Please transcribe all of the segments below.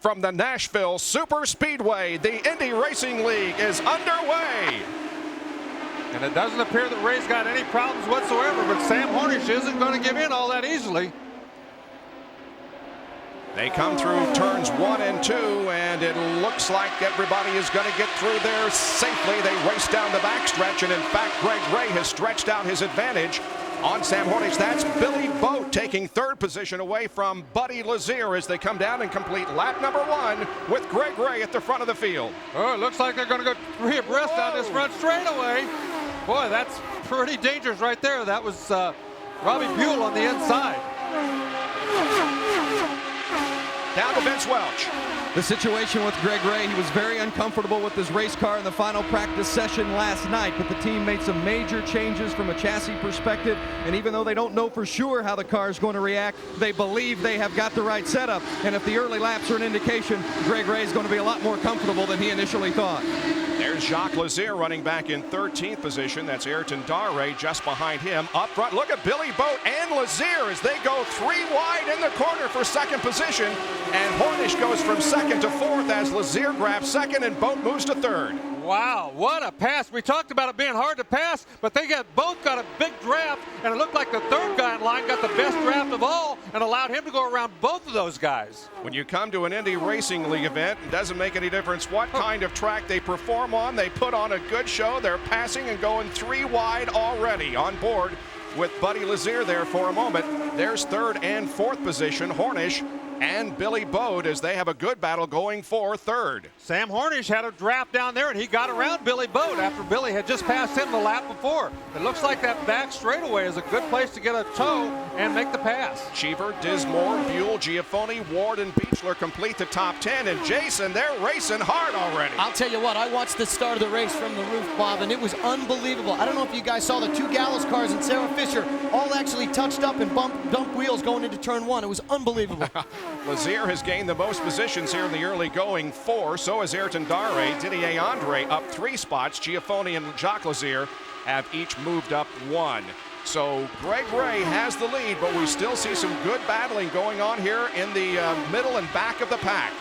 from the Nashville Superspeedway. The Indy Racing League is underway. And it doesn't appear that Ray's got any problems whatsoever, but Sam Hornish isn't going to give in all that easily. They come through turns 1 and 2, and it looks like everybody is going to get through there safely. They race down the backstretch, and in fact, Greg Ray has stretched out his advantage on Sam Hornish. That's Billy Boat taking third position away from Buddy Lazier as they come down and complete lap number 1 with Greg Ray at the front of the field. Oh, it looks like they're going to go 3 abreast down this front straightaway. Boy, that's pretty dangerous right there. That was Robbie Buell on the inside. Down to Vince Welch. The situation with Greg Ray, he was very uncomfortable with his race car in the final practice session last night, but the team made some major changes from a chassis perspective, and even though they don't know for sure how the car is going to react, they believe they have got the right setup, and if the early laps are an indication, Greg Ray is going to be a lot more comfortable than he initially thought. There's Jacques Lazier running back in 13th position. That's Ayrton Darre just behind him. Up front, look at Billy Boat and Lazier as they go 3 wide in the corner for second position. And Hornish goes from second to fourth as Lazier grabs second and Boat moves to third. Wow, what a pass. We talked about it being hard to pass, but they both got a big draft, and it looked like the third guy in line got the best draft of all and allowed him to go around both of those guys. When you come to an Indy Racing League event, it doesn't make any difference what kind of track they perform on. They put on a good show. They're passing and going 3 wide already on board with Buddy Lazier there for a moment. There's third and fourth position, Hornish and Billy Boat, as they have a good battle going for third. Sam Hornish had a draft down there, and he got around Billy Boat after Billy had just passed him the lap before. It looks like that back straightaway is a good place to get a tow and make the pass. Cheever, Dismore, Buell, Giafone, Ward, and Beechler complete the top 10, and Jason, they're racing hard already. I'll tell you what, I watched the start of the race from the roof, Bob, and it was unbelievable. I don't know if you guys saw the 2 Gallows cars and Sarah Fisher all actually touched up and dumped wheels going into turn 1. It was unbelievable. Lazier has gained the most positions here in the early going, 4. So has Ayrton Darre. Didier Andre up 3 spots. Giafone and Jacques Lazier have each moved up 1. So Greg Ray has the lead, but we still see some good battling going on here in the middle and back of the pack.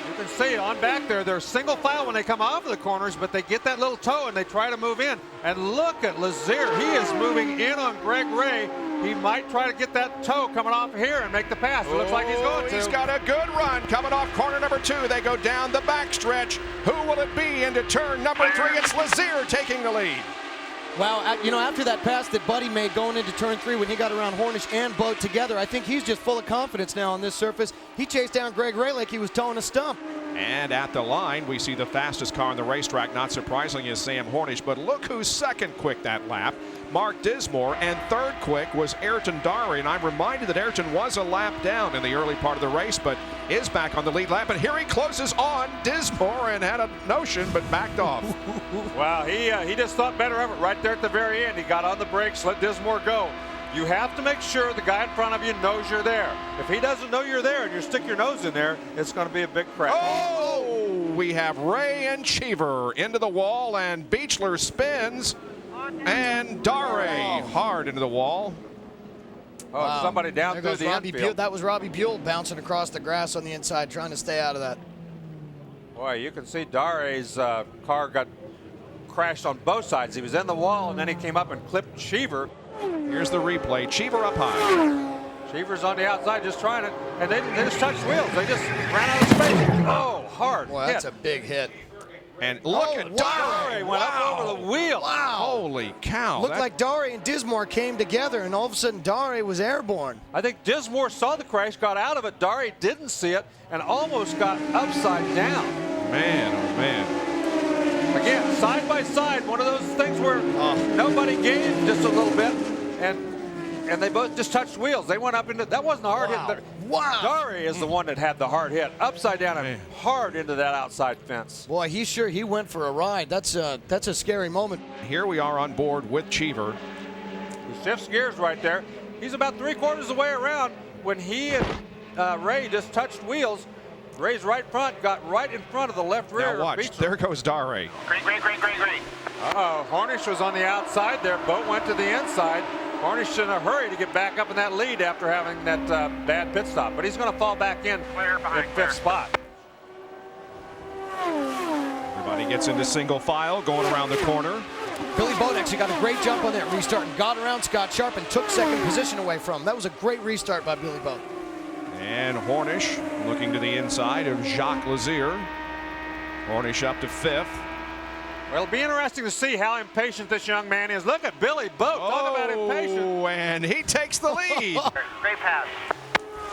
You can see on back there, they're single file when they come off of the corners, but they get that little toe and they try to move in. And look at Lazier. He is moving in on Greg Ray. He might try to get that toe coming off here and make the pass. It looks like he's going to. He's got a good run coming off corner number 2. They go down the backstretch. Who will it be into turn number 3? It's Lazier taking the lead. Wow, you know, after that pass that Buddy made going into turn 3 when he got around Hornish and Boat together, I think he's just full of confidence now on this surface. He chased down Greg Ray like he was towing a stump. And at the line, we see the fastest car on the racetrack, not surprisingly, is Sam Hornish. But look who's second quick that lap. Mark Dismore, and third quick was Ayrton Darre. And I'm reminded that Ayrton was a lap down in the early part of the race, but is back on the lead lap. And here he closes on Dismore and had a notion, but backed off. Wow, he just thought better of it right there at the very end. He got on the brakes, let Dismore go. You have to make sure the guy in front of you knows you're there. If he doesn't know you're there and you stick your nose in there, it's going to be a big crash. Oh, we have Ray and Cheever into the wall, and Beechler spins, and Darre hard into the wall. Oh, wow. Somebody down through the infield. That was Robbie Buell bouncing across the grass on the inside, trying to stay out of that. Boy, you can see Darre's car got crashed on both sides. He was in the wall, and then he came up and clipped Cheever. Here's the replay. Cheever up high. Cheever's on the outside just trying it, and they just touched wheels. They just ran out of space. Oh, hard Well, that's a big hit. And look at Darre. Went up over the wheel. Wow. Holy cow. Looked like Darre and Dismore came together, and all of a sudden Darre was airborne. I think Dismore saw the crash, got out of it. Darre didn't see it, and almost got upside down. Man, oh man. Again, side by side, one of those things where nobody gave just a little bit, and they both just touched wheels. They went up into, that wasn't a hard hit. Wow. Darre is the one that had the hard hit, upside down and hard into that outside fence. Boy, he went for a ride. That's a scary moment. Here we are on board with Cheever. He shifts gears right there. He's about 3/4 of the way around when he and Ray just touched wheels. Ray's right front got right in front of the left rear. Now watch, there goes Darre. Great. Uh-oh, Hornish was on the outside there. Boat went to the inside. Hornish in a hurry to get back up in that lead after having that bad pit stop. But he's going to fall back in fifth spot. Buddy gets into single file, going around the corner. Billy Boat actually got a great jump on that restart and got around Scott Sharp and took second position away from him. That was a great restart by Billy Boat. And Hornish looking to the inside of Jacques Lazier. Hornish up to 5th. Well, it'll be interesting to see how impatient this young man is. Look at Billy Boat. Talk about impatient. Oh, and he takes the lead. Great pass.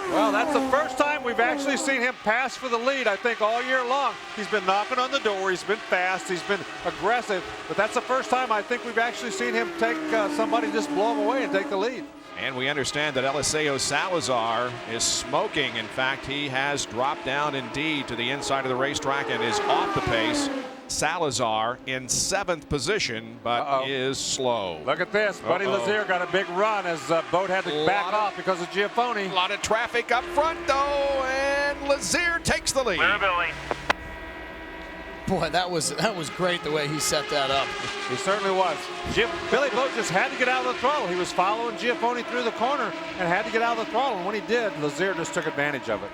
Well, that's the first time we've actually seen him pass for the lead, I think, all year long. He's been knocking on the door. He's been fast. He's been aggressive. But that's the first time I think we've actually seen him take somebody, just blow him away and take the lead. And we understand that Eliseo Salazar is smoking. In fact, he has dropped down indeed to the inside of the racetrack and is off the pace. Salazar in 7th position, but is slow. Look at this. Buddy Lazier got a big run as Boat had to back off because of Giafoni. A lot of traffic up front, though, and Lazier takes the lead. Billy. Boy, that was great the way he set that up. He certainly was. Billy Boat just had to get out of the throttle. He was following Giafoni through the corner and had to get out of the throttle. And when he did, Lazier just took advantage of it.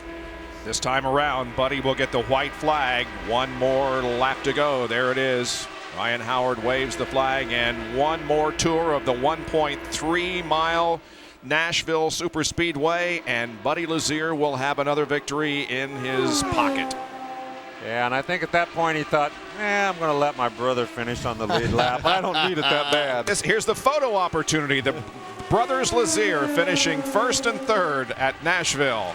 This time around, Buddy will get the white flag. One more lap to go. There it is. Ryan Howard waves the flag, and one more tour of the 1.3-mile Nashville Superspeedway, and Buddy Lazier will have another victory in his pocket. Yeah, and I think at that point he thought, I'm going to let my brother finish on the lead lap. I don't need it that bad. Here's the photo opportunity. The brothers Lazier finishing 1st and 3rd at Nashville.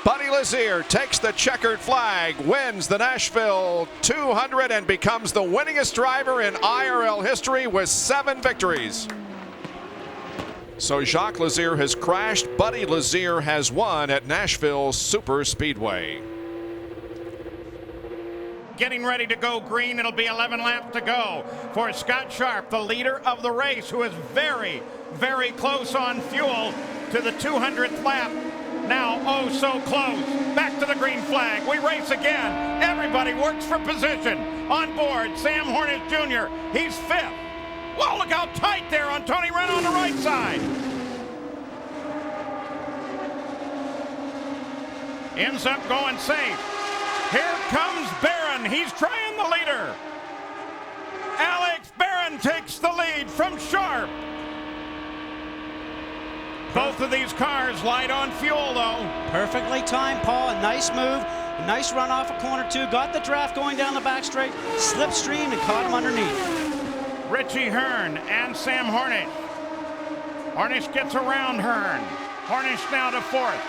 Buddy Lazier takes the checkered flag, wins the Nashville 200, and becomes the winningest driver in IRL history with 7 victories. So Jacques Lazier has crashed. Buddy Lazier has won at Nashville Superspeedway. Getting ready to go green. It'll be 11 laps to go for Scott Sharp, the leader of the race, who is very, very close on fuel to the 200th lap. Now, oh, so close. Back to the green flag. We race again. Everybody works for position. On board, Sam Hornish Jr. He's 5th. Whoa, look how tight there on Tony Wren on the right side. Ends up going safe. Here comes Barron. He's trying the leader. Alex Barron takes the lead from Sharp. Both of these cars light on fuel, though. Perfectly timed, Paul. A nice move. A nice run off of corner 2. Got the draft going down the back straight. Slipstream and caught him underneath. Richie Hearn and Sam Hornish. Hornish gets around Hearn. Hornish now to 4th.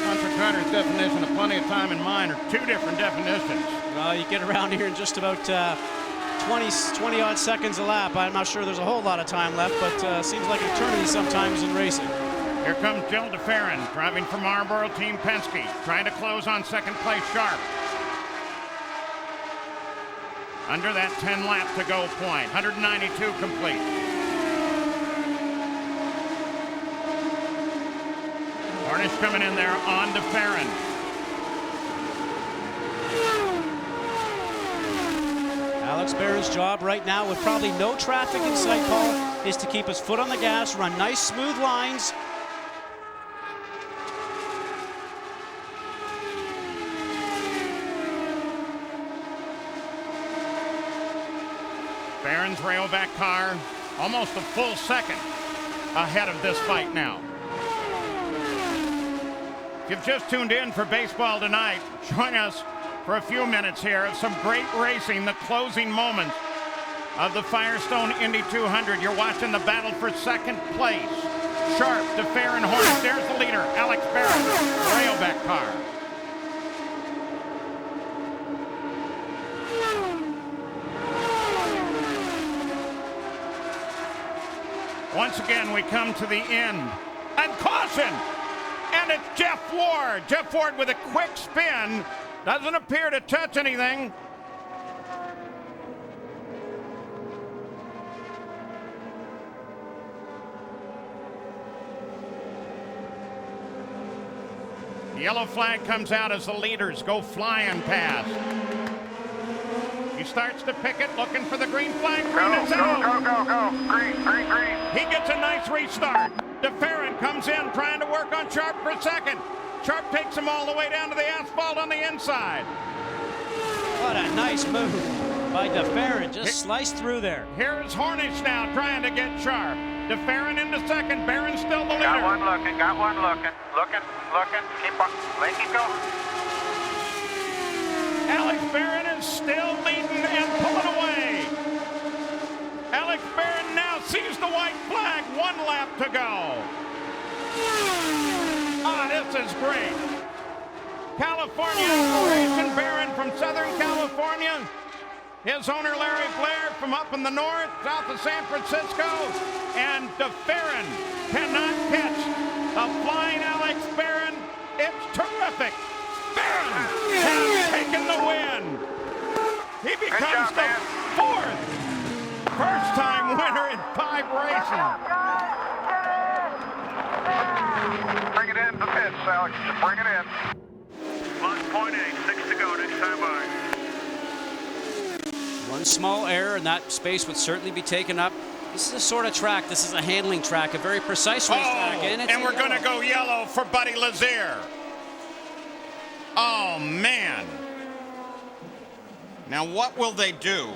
Hunter Carter's definition of plenty of time in mind are 2 different definitions. Well, you get around here in just about 20 odd seconds a lap. I'm not sure there's a whole lot of time left, but seems like an eternity sometimes in racing. Here comes Jill DeFerrin, driving for Marlboro Team Penske, trying to close on 2nd place Sharp. Under that 10 lap to go point, 192 complete. Hornish coming in there on DeFerrin. Alex Barron's job right now, with probably no traffic in sight, Paul, is to keep his foot on the gas, run nice smooth lines. Barron's railback car almost a full second ahead of this fight now. If you've just tuned in for Baseball Tonight, join us for a few minutes here of some great racing, the closing moments of the Firestone Indy 200. You're watching the battle for 2nd place. Sharp, DeFerrin, Hornish. There's the leader, Alex Barron, railback car. Once again, we come to the end. And caution! And it's Jeff Ward. Jeff Ward with a quick spin. Doesn't appear to touch anything. The yellow flag comes out as the leaders go flying past. He starts to pick it, looking for the green flag. Green is out. Go. Green. He gets a nice restart. DeFerrin comes in trying to work on Sharp for 2nd. Sharp takes him all the way down to the asphalt on the inside. What a nice move by Ferran. Just sliced through there. Here's Hornish now trying to get Sharp. Ferran into second. Barron's still the leader. Got one looking. Looking. Keep on. Keep going. Alex Barron is still leading and pulling away. Alex Barron now sees the white flag. 1 lap to go. This is great. California Jason Barron from Southern California. His owner Larry Blair from up in the north, south of San Francisco. And Ferran cannot catch a flying Alex Barron. It's terrific. Ferran has taken the win. He becomes the 4th first-time winner in 5 races. Bring it in the pits, Alex. Just bring it in. 1.8, 6 to go. Next time by. One small error, and that space would certainly be taken up. This is a sort of track. This is a handling track, a very precise racetrack. And we're going to go yellow for Buddy Lazier. Oh, man. Now, what will they do?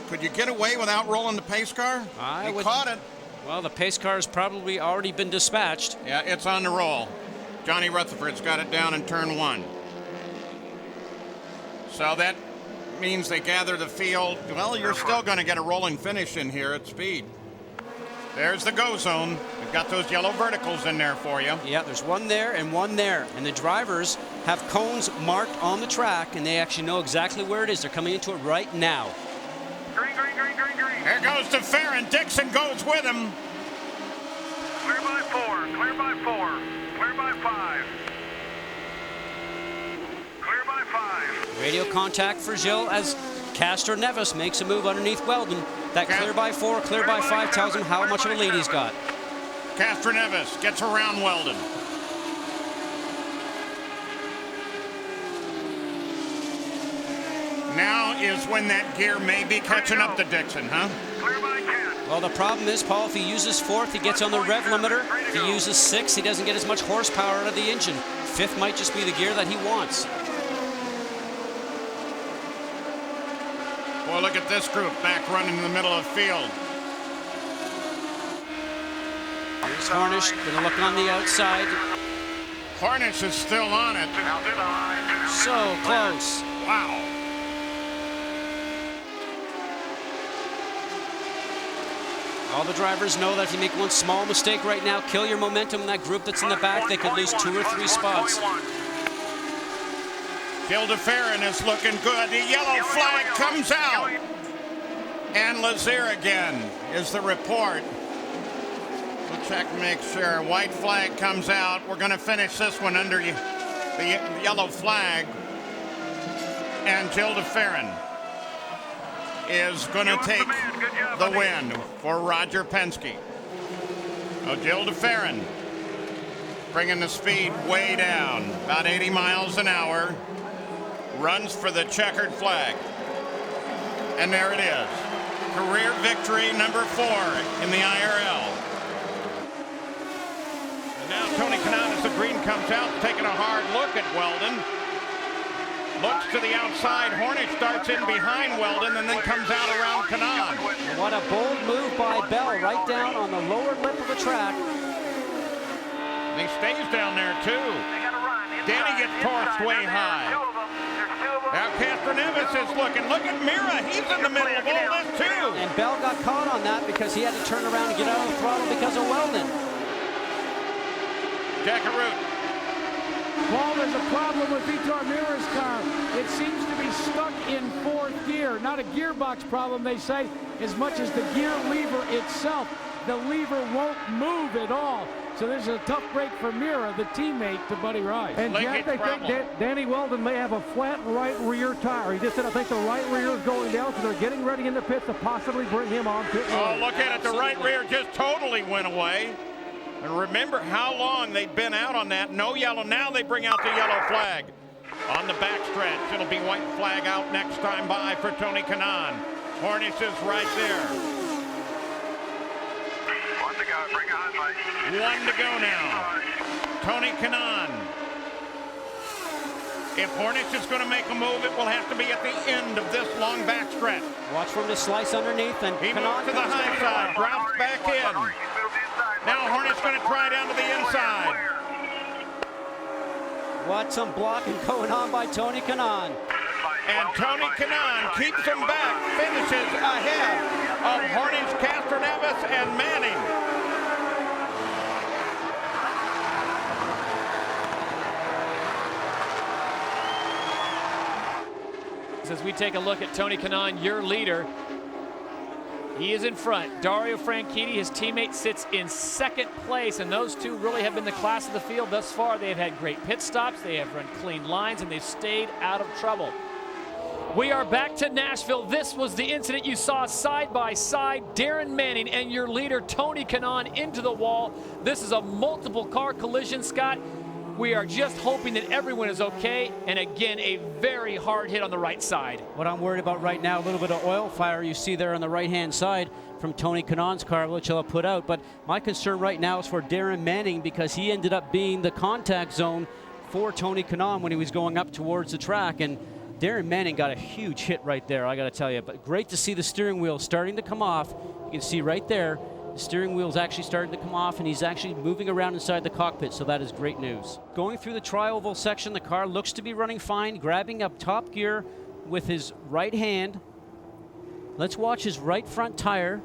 Could you get away without rolling the pace car? They caught it. Well, the pace car has probably already been dispatched. Yeah, it's on the roll. Johnny Rutherford's got it down in turn 1. So that means they gather the field. Well, you're still going to get a rolling finish in here at speed. There's the go zone. We've got those yellow verticals in there for you. Yeah, there's one there and one there. And the drivers have cones marked on the track, and they actually know exactly where it is. They're coming into it right now. Green. There goes to Ferran. Dixon goes with him. Clear by 4. Clear by 4. Clear by 5. Clear by 5. Radio contact for Gilles as Castro Neves makes a move underneath Weldon. That clear by 4, clear by 5 tells him how much of a lead he's got. Castro Neves gets around Weldon. Now is when that gear may be catching up to Dixon, huh? Clear by 10. Well, the problem is, Paul, if he uses 4th, he gets on the rev limiter. If he uses 6th, he doesn't get as much horsepower out of the engine. 5th might just be the gear that he wants. Boy, look at this group back running in the middle of the field. Here's Hornish, going to look on the outside. Hornish is still on it. So close. Wow. All the drivers know that if you make one small mistake right now, kill your momentum in that group that's in the back, they could lose 2 or 3 spots. Gilles Ferran is looking good. The yellow flag comes out. And Lazier again is the report. We'll check and make sure. White flag comes out. We're going to finish this one under the yellow flag. And Gilles Ferran is going to take the win for Roger Penske. So Gilles Ferran bringing the speed way down, about 80 miles an hour, runs for the checkered flag. And there it is. Career victory number 4 in the IRL. And now Tony Kanaan, as the green comes out, taking a hard look at Weldon. Looks to the outside. Hornish starts in behind Weldon and then comes out around Kanaan. What a bold move by Bell, right down on the lower lip of the track. And he stays down there too. Danny gets torched way high. Now Castro Neves is looking. Look at Mira. He's in the middle of all this too. And Bell got caught on that because he had to turn around and get out of the throttle because of Weldon. Jackaroot. Paul, there's a problem with Vitor Mira's car. It seems to be stuck in 4th gear. Not a gearbox problem, they say, as much as the gear lever itself. The lever won't move at all. So this is a tough break for Mira, the teammate to Buddy Rice. And Jeff, they think Danny Weldon may have a flat right rear tire. He just said, I think the right rear is going down, so they're getting ready in the pits to possibly bring him on pit road. Oh, look at it. The right rear just totally went away. And remember how long they'd been out on that. No yellow. Now they bring out the yellow flag. On the backstretch, it'll be white flag out next time by for Tony Kanaan. Hornish is right there. 1 to go. One to go now. Tony Kanaan. If Hornish is going to make a move, it will have to be at the end of this long backstretch. Watch for him to slice underneath, and he moves to the high side, drops back in. Now Hornish going to try down to the inside. What some blocking going on by Tony Kanaan. And Tony Kanaan keeps him back, finishes ahead of Hornish, Castroneves, and Manning. As we take a look at Tony Kanaan, your leader, he is in front. Dario Franchitti, his teammate, sits in second place, and those two really have been the class of the field thus far. They have had great pit stops, they have run clean lines, and they've stayed out of trouble. We are back to Nashville. This was the incident you saw side by side. Darren Manning and your leader, Tony Kanaan, into the wall. This is a multiple car collision, Scott. We are just hoping that everyone is okay, and again, a very hard hit on the right side. What I'm worried about right now, a little bit of oil fire you see there on the right-hand side from Tony Kanaan's car, which he'll put out. But my concern right now is for Darren Manning, because he ended up being the contact zone for Tony Kanaan when he was going up towards the track. And Darren Manning got a huge hit right there, I got to tell you. But great to see the steering wheel starting to come off. You can see right there, the steering wheel's actually starting to come off, and he's actually moving around inside the cockpit, so that is great news. Going through the tri-oval section, the car looks to be running fine, grabbing up top gear with his right hand. Let's watch his right front tire.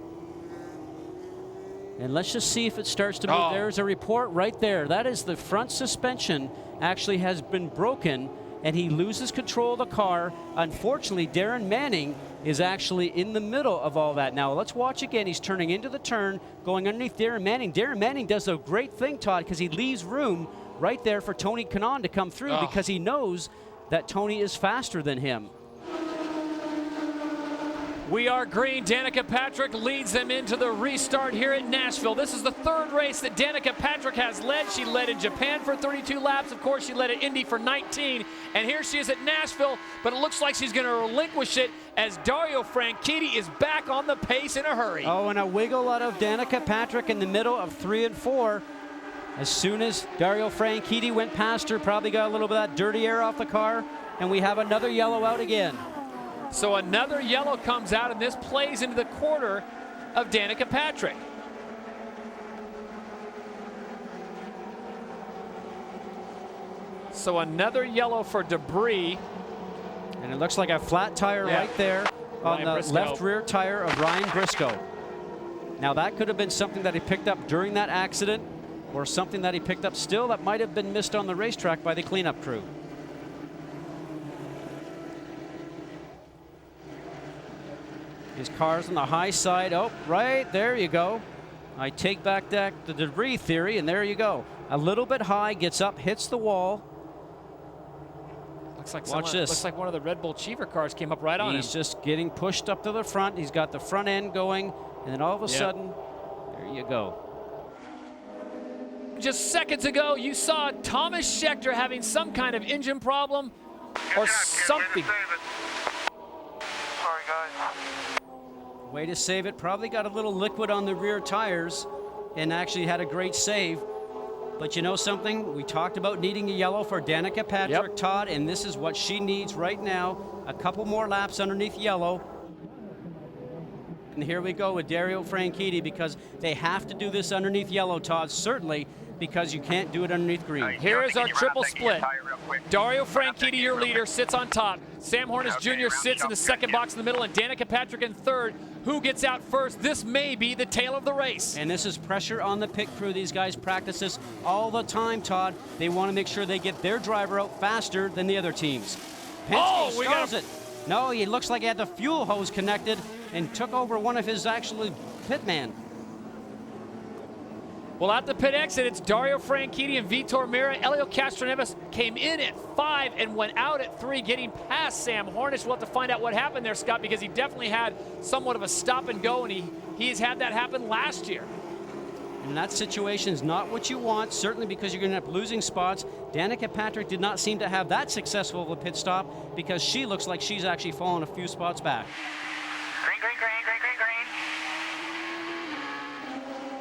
And let's just see if it starts to move. Oh. There's a report right there. That is the front suspension actually has been broken, and he loses control of the car. Unfortunately, Darren Manning is actually in the middle of all that. Now, let's watch again. He's turning into the turn, going underneath Darren Manning. Darren Manning does a great thing, Todd, because he leaves room right there for Tony Kanaan to come through because he knows that Tony is faster than him. We are green. Danica Patrick leads them into the restart here at Nashville. This is the third race that Danica Patrick has led. She led in Japan for 32 laps. Of course, she led at Indy for 19. And here she is at Nashville, but it looks like she's going to relinquish it as Dario Franchitti is back on the pace in a hurry. Oh, and a wiggle out of Danica Patrick in the middle of 3 and 4. As soon as Dario Franchitti went past her, probably got a little bit of that dirty air off the car, and we have another yellow out again. So another yellow comes out, and this plays into the quarter of Danica Patrick. So another yellow for debris. And it looks like a flat tire right there on the left rear tire of Ryan Briscoe. Now that could have been something that he picked up during that accident, or something that he picked up still that might have been missed on the racetrack by the cleanup crew. His car's on the high side. Oh, right, there you go. I take back the debris theory, and there you go. A little bit high, gets up, hits the wall. Looks like watch this. Looks like one of the Red Bull Cheever cars came up right on him. He's just getting pushed up to the front. He's got the front end going, and then all of a sudden, there you go. Just seconds ago, you saw Thomas Scheckter having some kind of engine problem or something. Sorry, guys. Way to save it. Probably got a little liquid on the rear tires and actually had a great save. But you know something? We talked about needing a yellow for Danica Patrick, Todd, and this is what she needs right now. A couple more laps underneath yellow. And here we go with Dario Franchitti, because they have to do this underneath yellow, Todd, certainly, because you can't do it underneath green. Here is our triple split. Dario Franchitti, your leader, sits on top. Sam Hornish Jr. sits in the second box in the middle, and Danica Patrick in third. Who gets out first? This may be the tail of the race. And this is pressure on the pit crew. These guys practice this all the time, Todd. They want to make sure they get their driver out faster than the other teams. Penske stalls it. No, he looks like he had the fuel hose connected and took over one of his actually pitman. Well, at the pit exit, it's Dario Franchitti and Vitor Meira. Helio Castroneves came in at 5 and went out at 3, getting past Sam Hornish. We'll have to find out what happened there, Scott, because he definitely had somewhat of a stop and go, and he's had that happen last year. And that situation is not what you want, certainly because you're going to end up losing spots. Danica Patrick did not seem to have that successful of a pit stop, because she looks like she's actually fallen a few spots back. Green, green, green, green, green, green.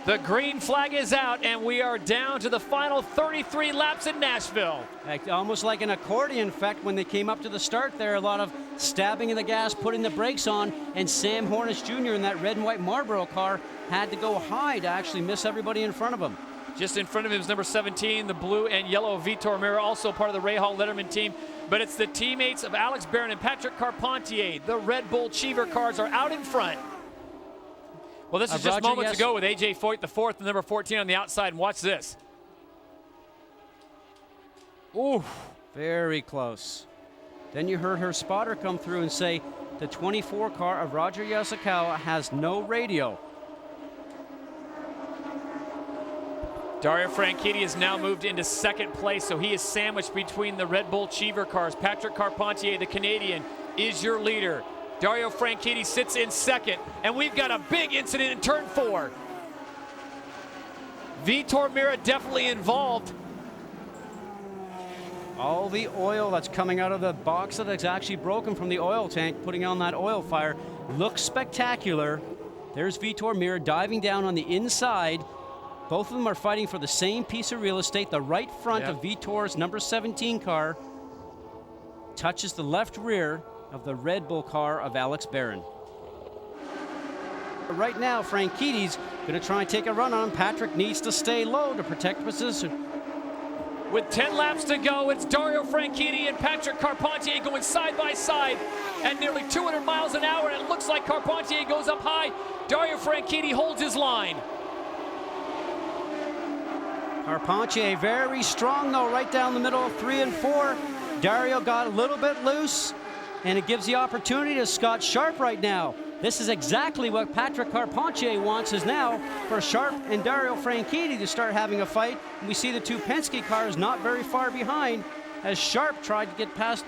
The green flag is out, and we are down to the final 33 laps in Nashville. Almost like an accordion effect when they came up to the start there. A lot of stabbing in the gas, putting the brakes on, and Sam Hornish Jr. in that red and white Marlboro car had to go high to actually miss everybody in front of him. Just in front of him is number 17, the blue and yellow Vitor Mira, also part of the Ray Hall Letterman team. But it's the teammates of Alex Barron and Patrick Carpentier. The Red Bull Cheever cars are out in front. Well, this is just moments ago with A.J. Foyt, the fourth, and number 14 on the outside. And watch this. Ooh, very close. Then you heard her spotter come through and say the 24 car of Roger Yasukawa has no radio. Dario Franchitti has now moved into second place, so he is sandwiched between the Red Bull Cheever cars. Patrick Carpentier, the Canadian, is your leader. Dario Franchitti sits in second, and we've got a big incident in turn 4. Vitor Mira definitely involved. All the oil that's coming out of the box that is actually broken from the oil tank, putting on that oil fire, looks spectacular. There's Vitor Mira diving down on the inside. Both of them are fighting for the same piece of real estate. The right front of Vitor's number 17 car touches the left rear of the Red Bull car of Alex Barron. Right now, Franchitti's going to try and take a run on him. Patrick needs to stay low to protect position. With 10 laps to go, it's Dario Franchitti and Patrick Carpentier going side by side at nearly 200 miles an hour, and it looks like Carpentier goes up high. Dario Franchitti holds his line. Carpentier very strong though, right down the middle, 3 and 4. Dario got a little bit loose, and it gives the opportunity to Scott Sharp right now. This is exactly what Patrick Carpentier wants, is now for Sharp and Dario Franchitti to start having a fight. And we see the two Penske cars not very far behind, as Sharp tried to get past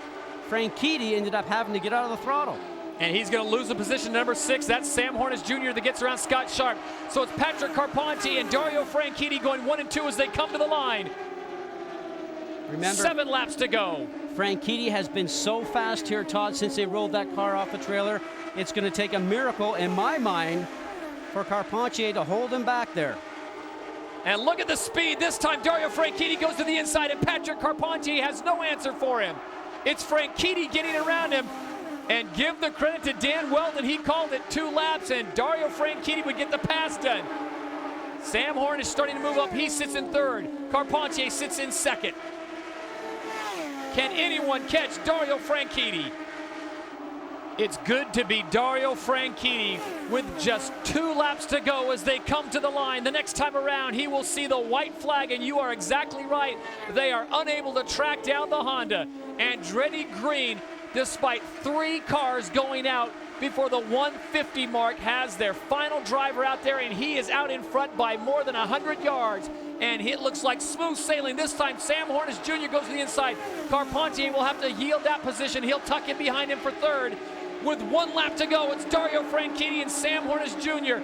Franchitti, ended up having to get out of the throttle. And he's going to lose the position number 6. That's Sam Hornish Jr. that gets around Scott Sharp. So it's Patrick Carpentier and Dario Franchitti going 1 and 2 as they come to the line. Remember, 7 laps to go. Franchitti has been so fast here, Todd, since they rolled that car off the trailer. It's going to take a miracle, in my mind, for Carpentier to hold him back there. And look at the speed. This time, Dario Franchitti goes to the inside, and Patrick Carpentier has no answer for him. It's Franchitti getting around him. And give the credit to Dan Weldon. He called it 2 laps, and Dario Franchitti would get the pass done. Sam Horn is starting to move up. He sits in third. Carpentier sits in second. Can anyone catch Dario Franchitti? It's good to be Dario Franchitti with just 2 laps to go as they come to the line. The next time around, he will see the white flag, and you are exactly right. They are unable to track down the Honda. Andretti Green, despite 3 cars going out before the 150 mark, has their final driver out there, and he is out in front by more than 100 yards. And it looks like smooth sailing. This time, Sam Hornish Jr. goes to the inside. Carpentier will have to yield that position. He'll tuck in behind him for third. With 1 lap to go, it's Dario Franchitti and Sam Hornish Jr.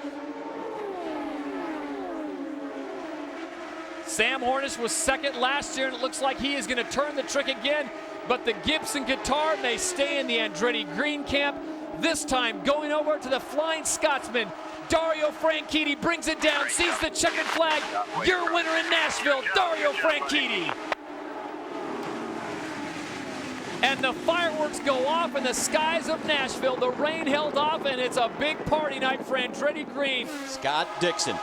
Sam Hornish was second last year, and it looks like he is going to turn the trick again. But the Gibson guitar may stay in the Andretti Green camp. This time, going over to the Flying Scotsman, Dario Franchitti brings it down, sees the checkered flag. Your winner in Nashville, Dario Franchitti. And the fireworks go off in the skies of Nashville. The rain held off, and it's a big party night for Andretti Green. Scott Dixon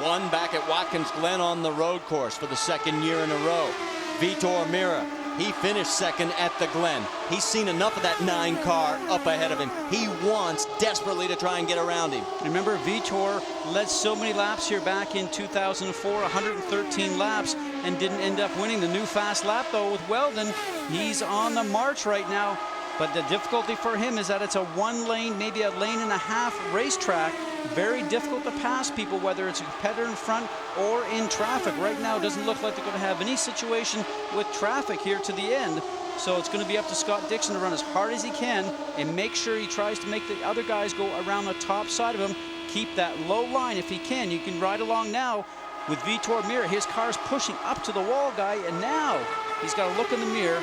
won back at Watkins Glen on the road course for the 2nd year in a row. Vitor Mira, he finished second at the Glen. He's seen enough of that 9 car up ahead of him. He wants desperately to try and get around him. Remember, Vitor led so many laps here back in 2004, 113 laps, and didn't end up winning the new fast lap, though, with Weldon. He's on the march right now, but the difficulty for him is that it's a 1-lane, maybe a lane and a half racetrack. Very difficult to pass people, whether it's a competitor in front or in traffic. Right now, it doesn't look like they're going to have any situation with traffic here to the end. So it's going to be up to Scott Dixon to run as hard as he can and make sure he tries to make the other guys go around the top side of him. Keep that low line if he can. You can ride along now with Vitor Mira. His car's pushing up to the wall, guy, and now he's got to look in the mirror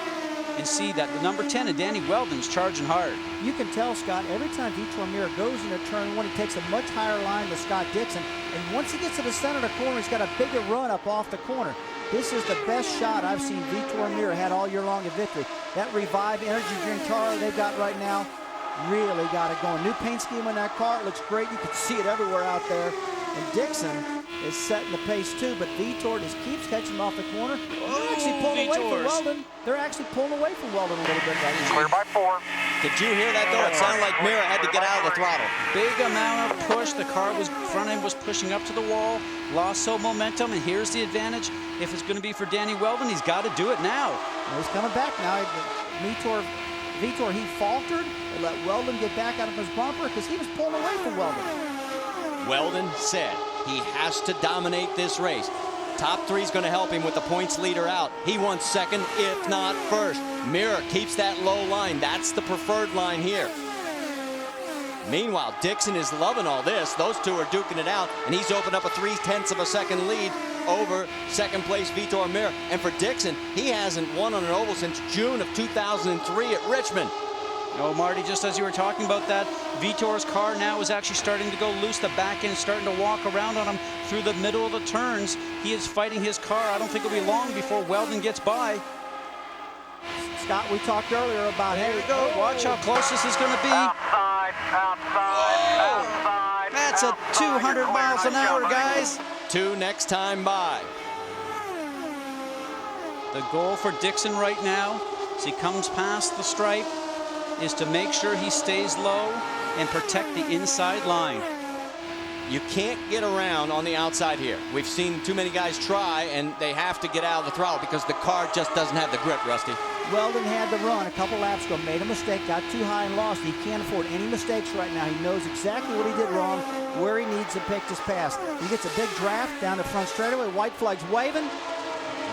and see that the number 10 and Danny Weldon's charging hard. You can tell, Scott, every time Vitor Mira goes into turn one, he takes a much higher line than Scott Dixon. And once he gets to the center of the corner, he's got a bigger run up off the corner. This is the best shot I've seen Vitor Mira had all year long at victory. That Revive energy drink car they've got right now really got it going. New paint scheme on that car. It looks great. You can see it everywhere out there. And Dixon is setting the pace too, but Vitor just keeps catching him off the corner. They're actually pulling away from Weldon. They're actually pulling away from Weldon a little bit right now. Clear by 4. Did you hear that though? It sounded like Mira had to get out of the throttle. Big amount of push. The car was front end was pushing up to the wall, lost some momentum, and here's the advantage. If it's going to be for Danny Weldon, he's got to do it now. Well, he's coming back now. Vitor, he faltered and let Weldon get back out of his bumper because he was pulling away from Weldon. Weldon said he has to dominate this race. Top three is going to help him with the points leader out. He wants second, if not first. Mira keeps that low line. That's the preferred line here. Meanwhile, Dixon is loving all this. Those two are duking it out, and he's opened up a 0.3 of a second lead over second place Vitor Mira. And for Dixon, he hasn't won on an oval since June of 2003 at Richmond. Oh, Marty, just as you were talking about that, Vitor's car now is actually starting to go loose. The back end starting to walk around on him through the middle of the turns. He is fighting his car. I don't think it'll be long before Weldon gets by. Scott, we talked earlier about, there we go. Watch how close this is going to be. Outside. That's a 200 miles an hour, guys. 2 next time by. The goal for Dixon right now, as he comes past the stripe, is to make sure he stays low and protect the inside line. You can't get around on the outside here. We've seen too many guys try, and they have to get out of the throttle because the car just doesn't have the grip, Rusty. Weldon had the run a couple laps ago, made a mistake, got too high and lost. He can't afford any mistakes right now. He knows exactly what he did wrong, where he needs to pick his pass. He gets a big draft down the front straightaway, white flag's waving.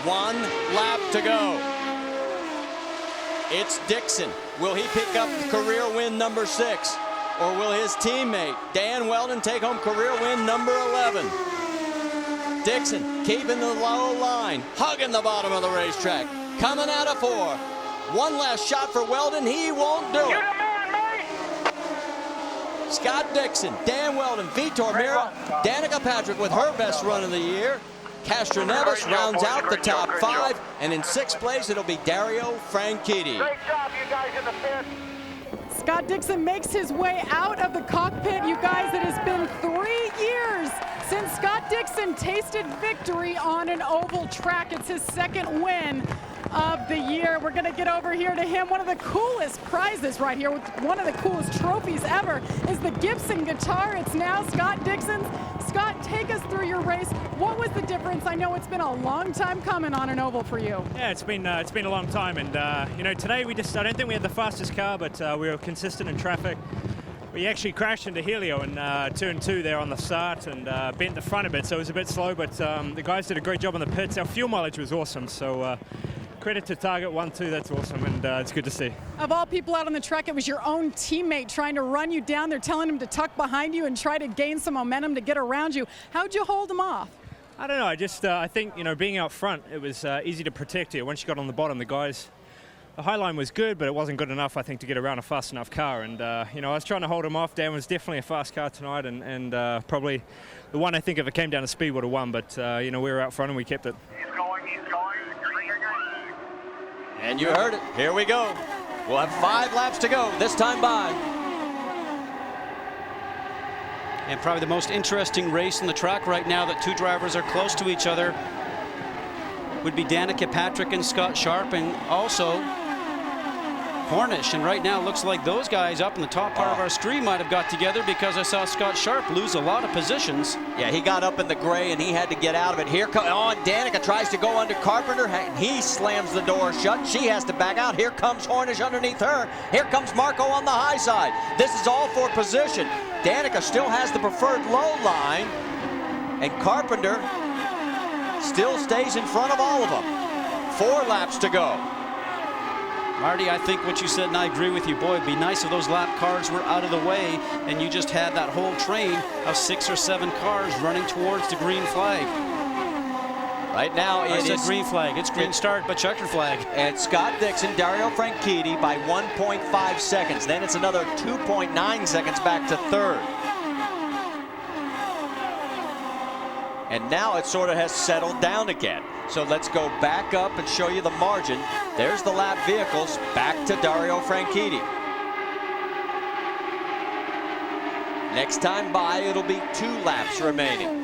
1 lap to go. It's Dixon. Will he pick up career win number 6? Or will his teammate, Dan Weldon, take home career win number 11? Dixon keeping the low line, hugging the bottom of the racetrack, coming out of 4. One last shot for Weldon. He won't do it. Scott Dixon, Dan Weldon, Vitor Mira, Danica Patrick with her best run of the year. Castroneves rounds out the top 5, and in 6th place it'll be Dario Franchitti. Great job, you guys in the pit. Scott Dixon makes his way out of the cockpit. You guys, it has been 3 years since Scott Dixon tasted victory on an oval track. It's his 2nd win of the year. We're going to get over here to him. One of the coolest prizes right here, one of the coolest trophies ever, is the Gibson guitar. It's now Scott Dixon's. Scott, take us through your race. What was the difference? I know it's been a long time coming on an oval for you. Yeah, it's been a long time, and you know, today I don't think we had the fastest car, but we were consistent in traffic. We actually crashed into Helio in turn 2 there on the start and bent the front a bit, so it was a bit slow, but the guys did a great job on the pits. Our fuel mileage was awesome, so credit to Target 1-2, that's awesome, and it's good to see. Of all people out on the track, it was your own teammate trying to run you down. They're telling him to tuck behind you and try to gain some momentum to get around you. How'd you hold him off? I don't know, I think, you know, being out front, it was easy to protect you. Once you got on the bottom, the high line was good, but it wasn't good enough, I think, to get around a fast enough car. And, you know, I was trying to hold him off. Dan was definitely a fast car tonight, and probably the one I think if it came down to speed would have won. But, you know, we were out front and we kept it. He's going. And you heard it. Here we go. We'll have 5 laps to go, this time by. And probably the most interesting race in the track right now that 2 drivers are close to each other would be Danica Patrick and Scott Sharp, and also Hornish. And right now it looks like those guys up in the top part of our screen might have got together, because I saw Scott Sharp lose a lot of positions. Yeah, he got up in the gray and he had to get out of it. Here comes Danica tries to go under Carpenter. He slams the door shut. She has to back out. Here comes Hornish underneath her. Here comes Marco on the high side. This is all for position. Danica still has the preferred low line, and Carpenter still stays in front of all of them. 4 laps to go. Marty, I think what you said, and I agree with you. Boy, it'd be nice if those lap cars were out of the way and you just had that whole train of 6 or 7 cars running towards the green flag. Right now it is a green flag. It's green start, but checkered flag. And Scott Dixon, Dario Franchitti by 1.5 seconds. Then it's another 2.9 seconds back to third. And now it sort of has settled down again. So let's go back up and show you the margin. There's the lap vehicles back to Dario Franchitti. Next time by, it'll be 2 laps remaining.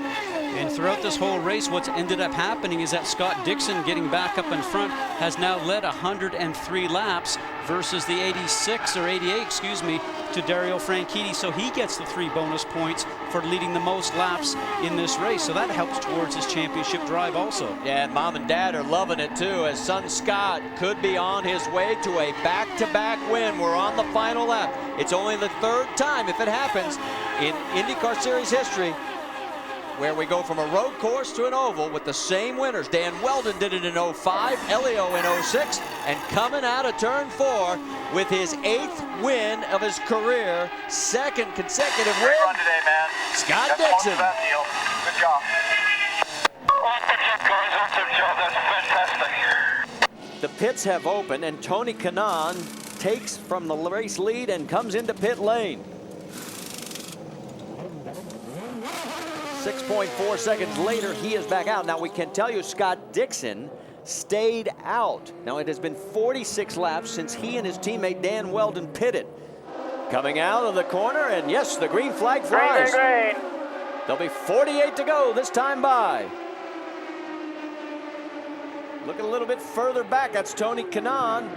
And throughout this whole race, what's ended up happening is that Scott Dixon, getting back up in front, has now led 103 laps versus the 86 or 88, excuse me, to Dario Franchitti. So he gets the 3 bonus points for leading the most laps in this race. So that helps towards his championship drive also. Yeah, and Mom and Dad are loving it too, as son Scott could be on his way to a back-to-back win. We're on the final lap. It's only the 3rd time, if it happens, in IndyCar Series history where we go from a road course to an oval with the same winners. Dan Weldon did it in 05, Elio in 06, and coming out of turn 4 with his 8th win of his career, 2nd consecutive win. Great run today, man. Scott That's Dixon. Good job. Awesome guys, awesome job. That's fantastic. The pits have opened, and Tony Kanaan takes from the race lead and comes into pit lane. 6.4 seconds later, he is back out. Now, we can tell you Scott Dixon stayed out. Now, it has been 46 laps since he and his teammate Dan Weldon pitted. Coming out of the corner, and yes, the green flag flies. Green. There'll be 48 to go this time by. Looking a little bit further back, that's Tony Kanaan.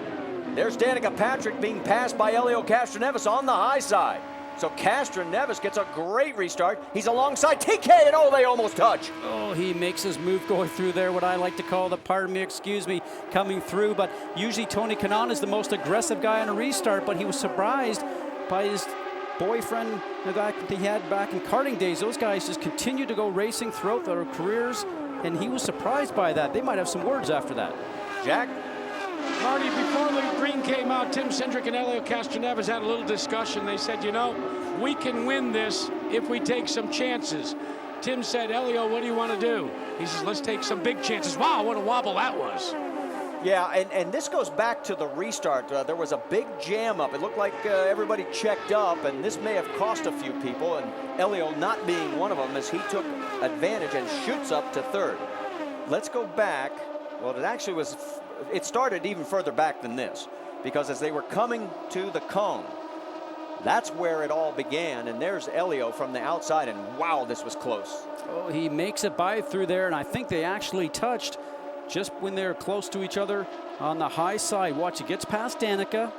There's Danica Patrick being passed by Elio Castroneves on the high side. So Castroneves gets a great restart. He's alongside TK, and oh, they almost touch. Oh, he makes his move going through there, what I like to call the, pardon me, excuse me, coming through. But usually Tony Kanaan is the most aggressive guy on a restart, but he was surprised by his boyfriend, the guy he had back in karting days. Those guys just continue to go racing throughout their careers, and he was surprised by that. They might have some words after that. Jack? Marty, before the green came out, Tim Cindric and Elio Castroneves had a little discussion. They said, you know, we can win this if we take some chances. Tim said, Elio, what do you want to do? He says, let's take some big chances. Wow, what a wobble that was. Yeah, and this goes back to the restart. There was a big jam up. It looked like everybody checked up, and this may have cost a few people, and Elio not being one of them as he took advantage and shoots up to 3rd. Let's go back. Well, it actually was, it started even further back than this, because as they were coming to the cone, that's where it all began, and there's Elio from the outside, and wow, this was close. Oh, he makes it by through there, and I think they actually touched just when they're close to each other on the high side. Watch, it gets past Danica.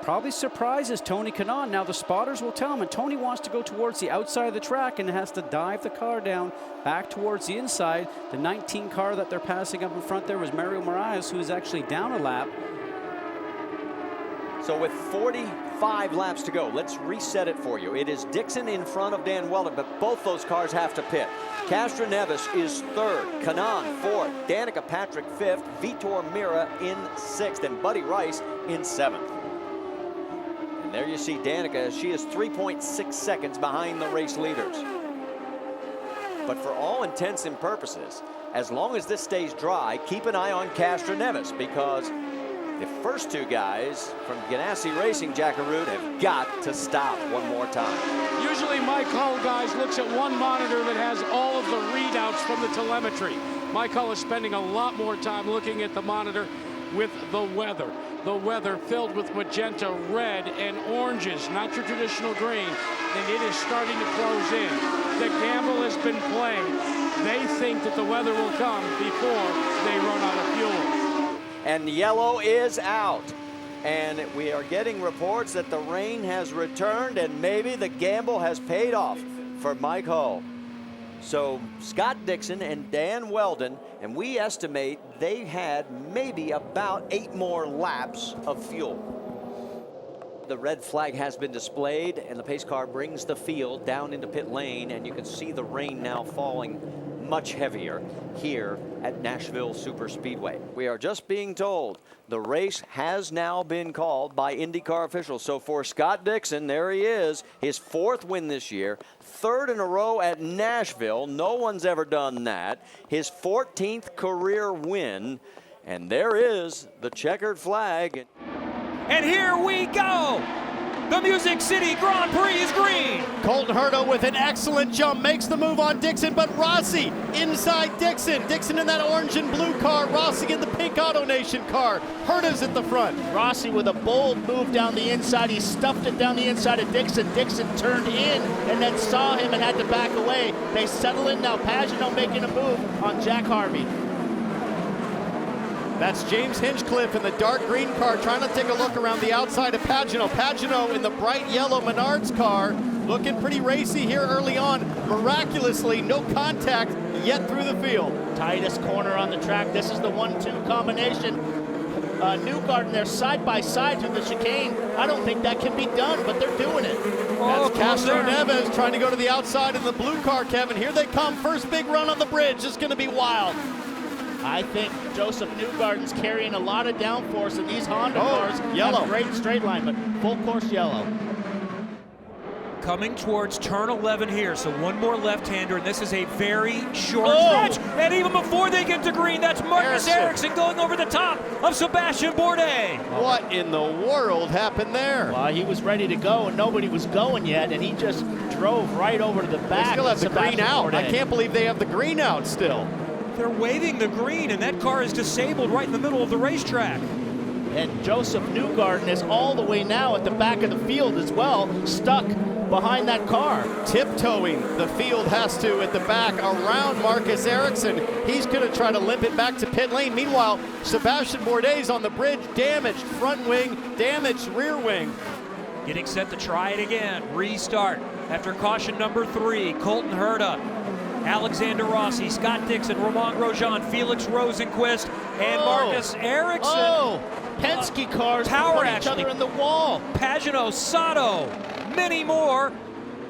Probably surprises Tony Kanaan. Now the spotters will tell him, and Tony wants to go towards the outside of the track and has to dive the car down back towards the inside. The 19 car that they're passing up in front there was Mario Moraes, who is actually down a lap. So with 45 laps to go, let's reset it for you. It is Dixon in front of Dan Weldon, but both those cars have to pit. Castroneves is 3rd, Kanaan 4th, Danica Patrick 5th, Vitor Mira in 6th, and Buddy Rice in 7th. And there you see Danica. She is 3.6 seconds behind the race leaders. But for all intents and purposes, as long as this stays dry, keep an eye on Castroneves, because the first 2 guys from Ganassi Racing, Jackaroo, have got to stop one more time. Usually Mike Hull, guys, looks at one monitor that has all of the readouts from the telemetry. Mike Hull is spending a lot more time looking at the monitor with the weather. The weather filled with magenta, red, and oranges, not your traditional green, and it is starting to close in. The gamble has been played. They think that the weather will come before they run out of fuel. And yellow is out. And we are getting reports that the rain has returned, and maybe the gamble has paid off for Mike Hull. So Scott Dixon and Dan Weldon, and we estimate they had maybe about 8 more laps of fuel. The red flag has been displayed, and the pace car brings the field down into pit lane, and you can see the rain now falling much heavier here at Nashville Superspeedway. We are just being told the race has now been called by IndyCar officials. So for Scott Dixon, there he is, his 4th win this year, 3rd in a row at Nashville. No one's ever done that. His 14th career win, and there is the checkered flag. And here we go! The Music City Grand Prix is green. Colton Herta with an excellent jump makes the move on Dixon, but Rossi inside Dixon. Dixon in that orange and blue car, Rossi in the pink Auto Nation car. Herta's at the front. Rossi with a bold move down the inside. He stuffed it down the inside of Dixon. Dixon turned in and then saw him and had to back away. They settle in now. Pagano making a move on Jack Harvey. That's James Hinchcliffe in the dark green car trying to take a look around the outside of Pagano. Pagano in the bright yellow Menards car, looking pretty racy here early on. Miraculously, no contact yet through the field. Tightest corner on the track. This is the 1-2 combination. Newgarden there side by side to the chicane. I don't think that can be done, but they're doing it. That's Castro Neves trying to go to the outside in the blue car, Kevin. Here they come. First big run on the bridge. It's going to be wild. I think Joseph Newgarden's carrying a lot of downforce, and these Honda cars yellow. have great straight line, but full course yellow. Coming towards turn 11 here, so one more left-hander, and this is a very short stretch. And even before they get to green, that's Marcus Ericsson going over the top of Sebastian Bourdais. What in the world happened there? Well, he was ready to go, and nobody was going yet, and he just drove right over to the back. They still have the green out. I can't believe they have the green out still. They're waving the green, and that car is disabled right in the middle of the racetrack. And Joseph Newgarden is all the way now at the back of the field as well, stuck behind that car. Tiptoeing the field has to at the back around Marcus Ericsson. He's going to try to limp it back to pit lane. Meanwhile, Sebastian Bourdais on the bridge, damaged front wing, damaged rear wing. Getting set to try it again. Restart after caution number 3. Colton Herta, Alexander Rossi, Scott Dixon, Romain Grosjean, Felix Rosenqvist, and Marcus Ericsson. Penske cars power put each other in the wall. Pagano, Sato, many more,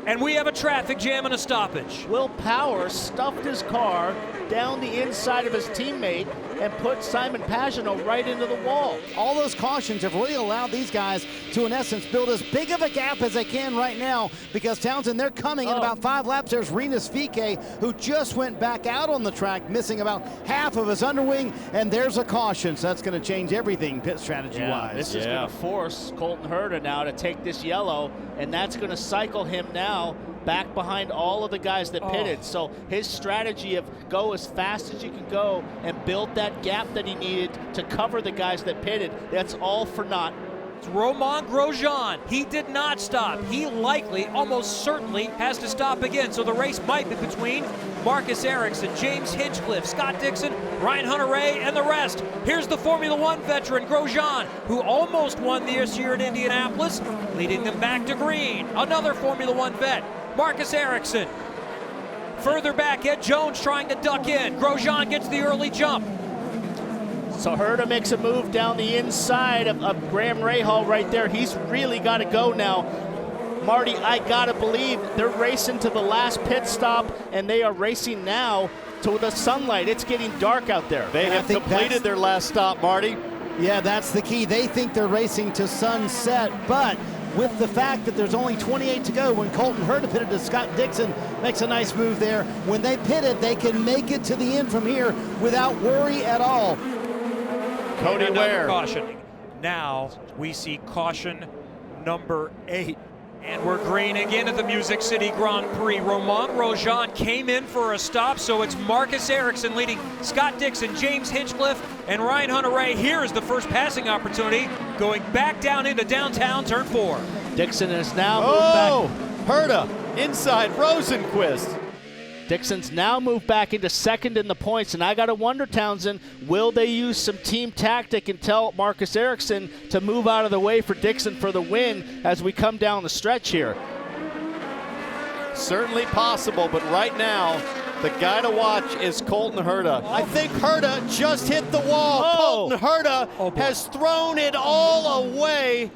and we have a traffic jam and a stoppage. Will Power stuffed his car down the inside of his teammate and put Simon Pagano right into the wall. All those cautions have really allowed these guys to, in essence, build as big of a gap as they can right now, because Townsend, they're coming in about 5 laps. There's Rinus VeeKay, who just went back out on the track, missing about half of his underwing, and there's a caution, so that's going to change everything pit strategy-wise. This is going to force Colton Herta now to take this yellow, and that's going to cycle him now back behind all of the guys that pitted. So his strategy of go as fast as you can go and build that gap that he needed to cover the guys that pitted, that's all for naught. It's Romain Grosjean. He did not stop. He likely, almost certainly, has to stop again. So the race might be between Marcus Ericsson, James Hinchcliffe, Scott Dixon, Ryan Hunter-Reay, and the rest. Here's the Formula One veteran, Grosjean, who almost won this year in Indianapolis, leading them back to green. Another Formula One vet, Marcus Ericsson. Further back, Ed Jones trying to duck in. Grosjean gets the early jump. So Herta makes a move down the inside of Graham Rahal right there. He's really got to go now. Marty, I got to believe they're racing to the last pit stop, and they are racing now to the sunlight. It's getting dark out there. They have completed their last stop, Marty. Yeah, that's the key. They think they're racing to sunset, but with the fact that there's only 28 to go, when Colton Herta pitted to Scott Dixon, makes a nice move there. When they pitted, they can make it to the end from here without worry at all. Cody Ware. Caution. Now we see caution number 8. And we're green again at the Music City Grand Prix. Romain Grosjean came in for a stop, so it's Marcus Ericsson leading Scott Dixon, James Hinchcliffe, and Ryan Hunter-Reay. Here is the first passing opportunity, going back down into downtown, turn 4. Dixon is now moved back. Herta inside Rosenqvist. Dixon's now moved back into second in the points, and I got to wonder, Townsend, will they use some team tactic and tell Marcus Ericsson to move out of the way for Dixon for the win as we come down the stretch here? Certainly possible, but right now, the guy to watch is Colton Herta. I think Herta just hit the wall. Colton Herta has thrown it all away.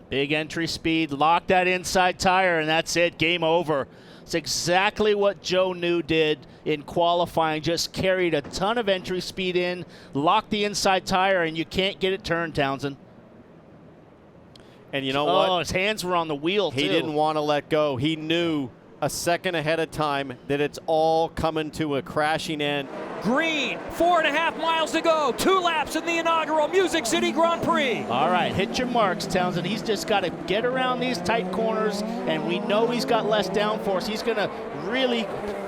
Big entry speed, lock that inside tire, and that's it, game over. It's exactly what Joe New did in qualifying, just carried a ton of entry speed in, locked the inside tire, and you can't get it turned, Townsend. And you know what? Oh, his hands were on the wheel, He too. didn't want to let go. He knew a second ahead of time that it's all coming to a crashing end. Green, 4.5 miles to go. 2 laps in the inaugural Music City Grand Prix. All right, hit your marks, Townsend. He's just got to get around these tight corners, and we know he's got less downforce. He's going to really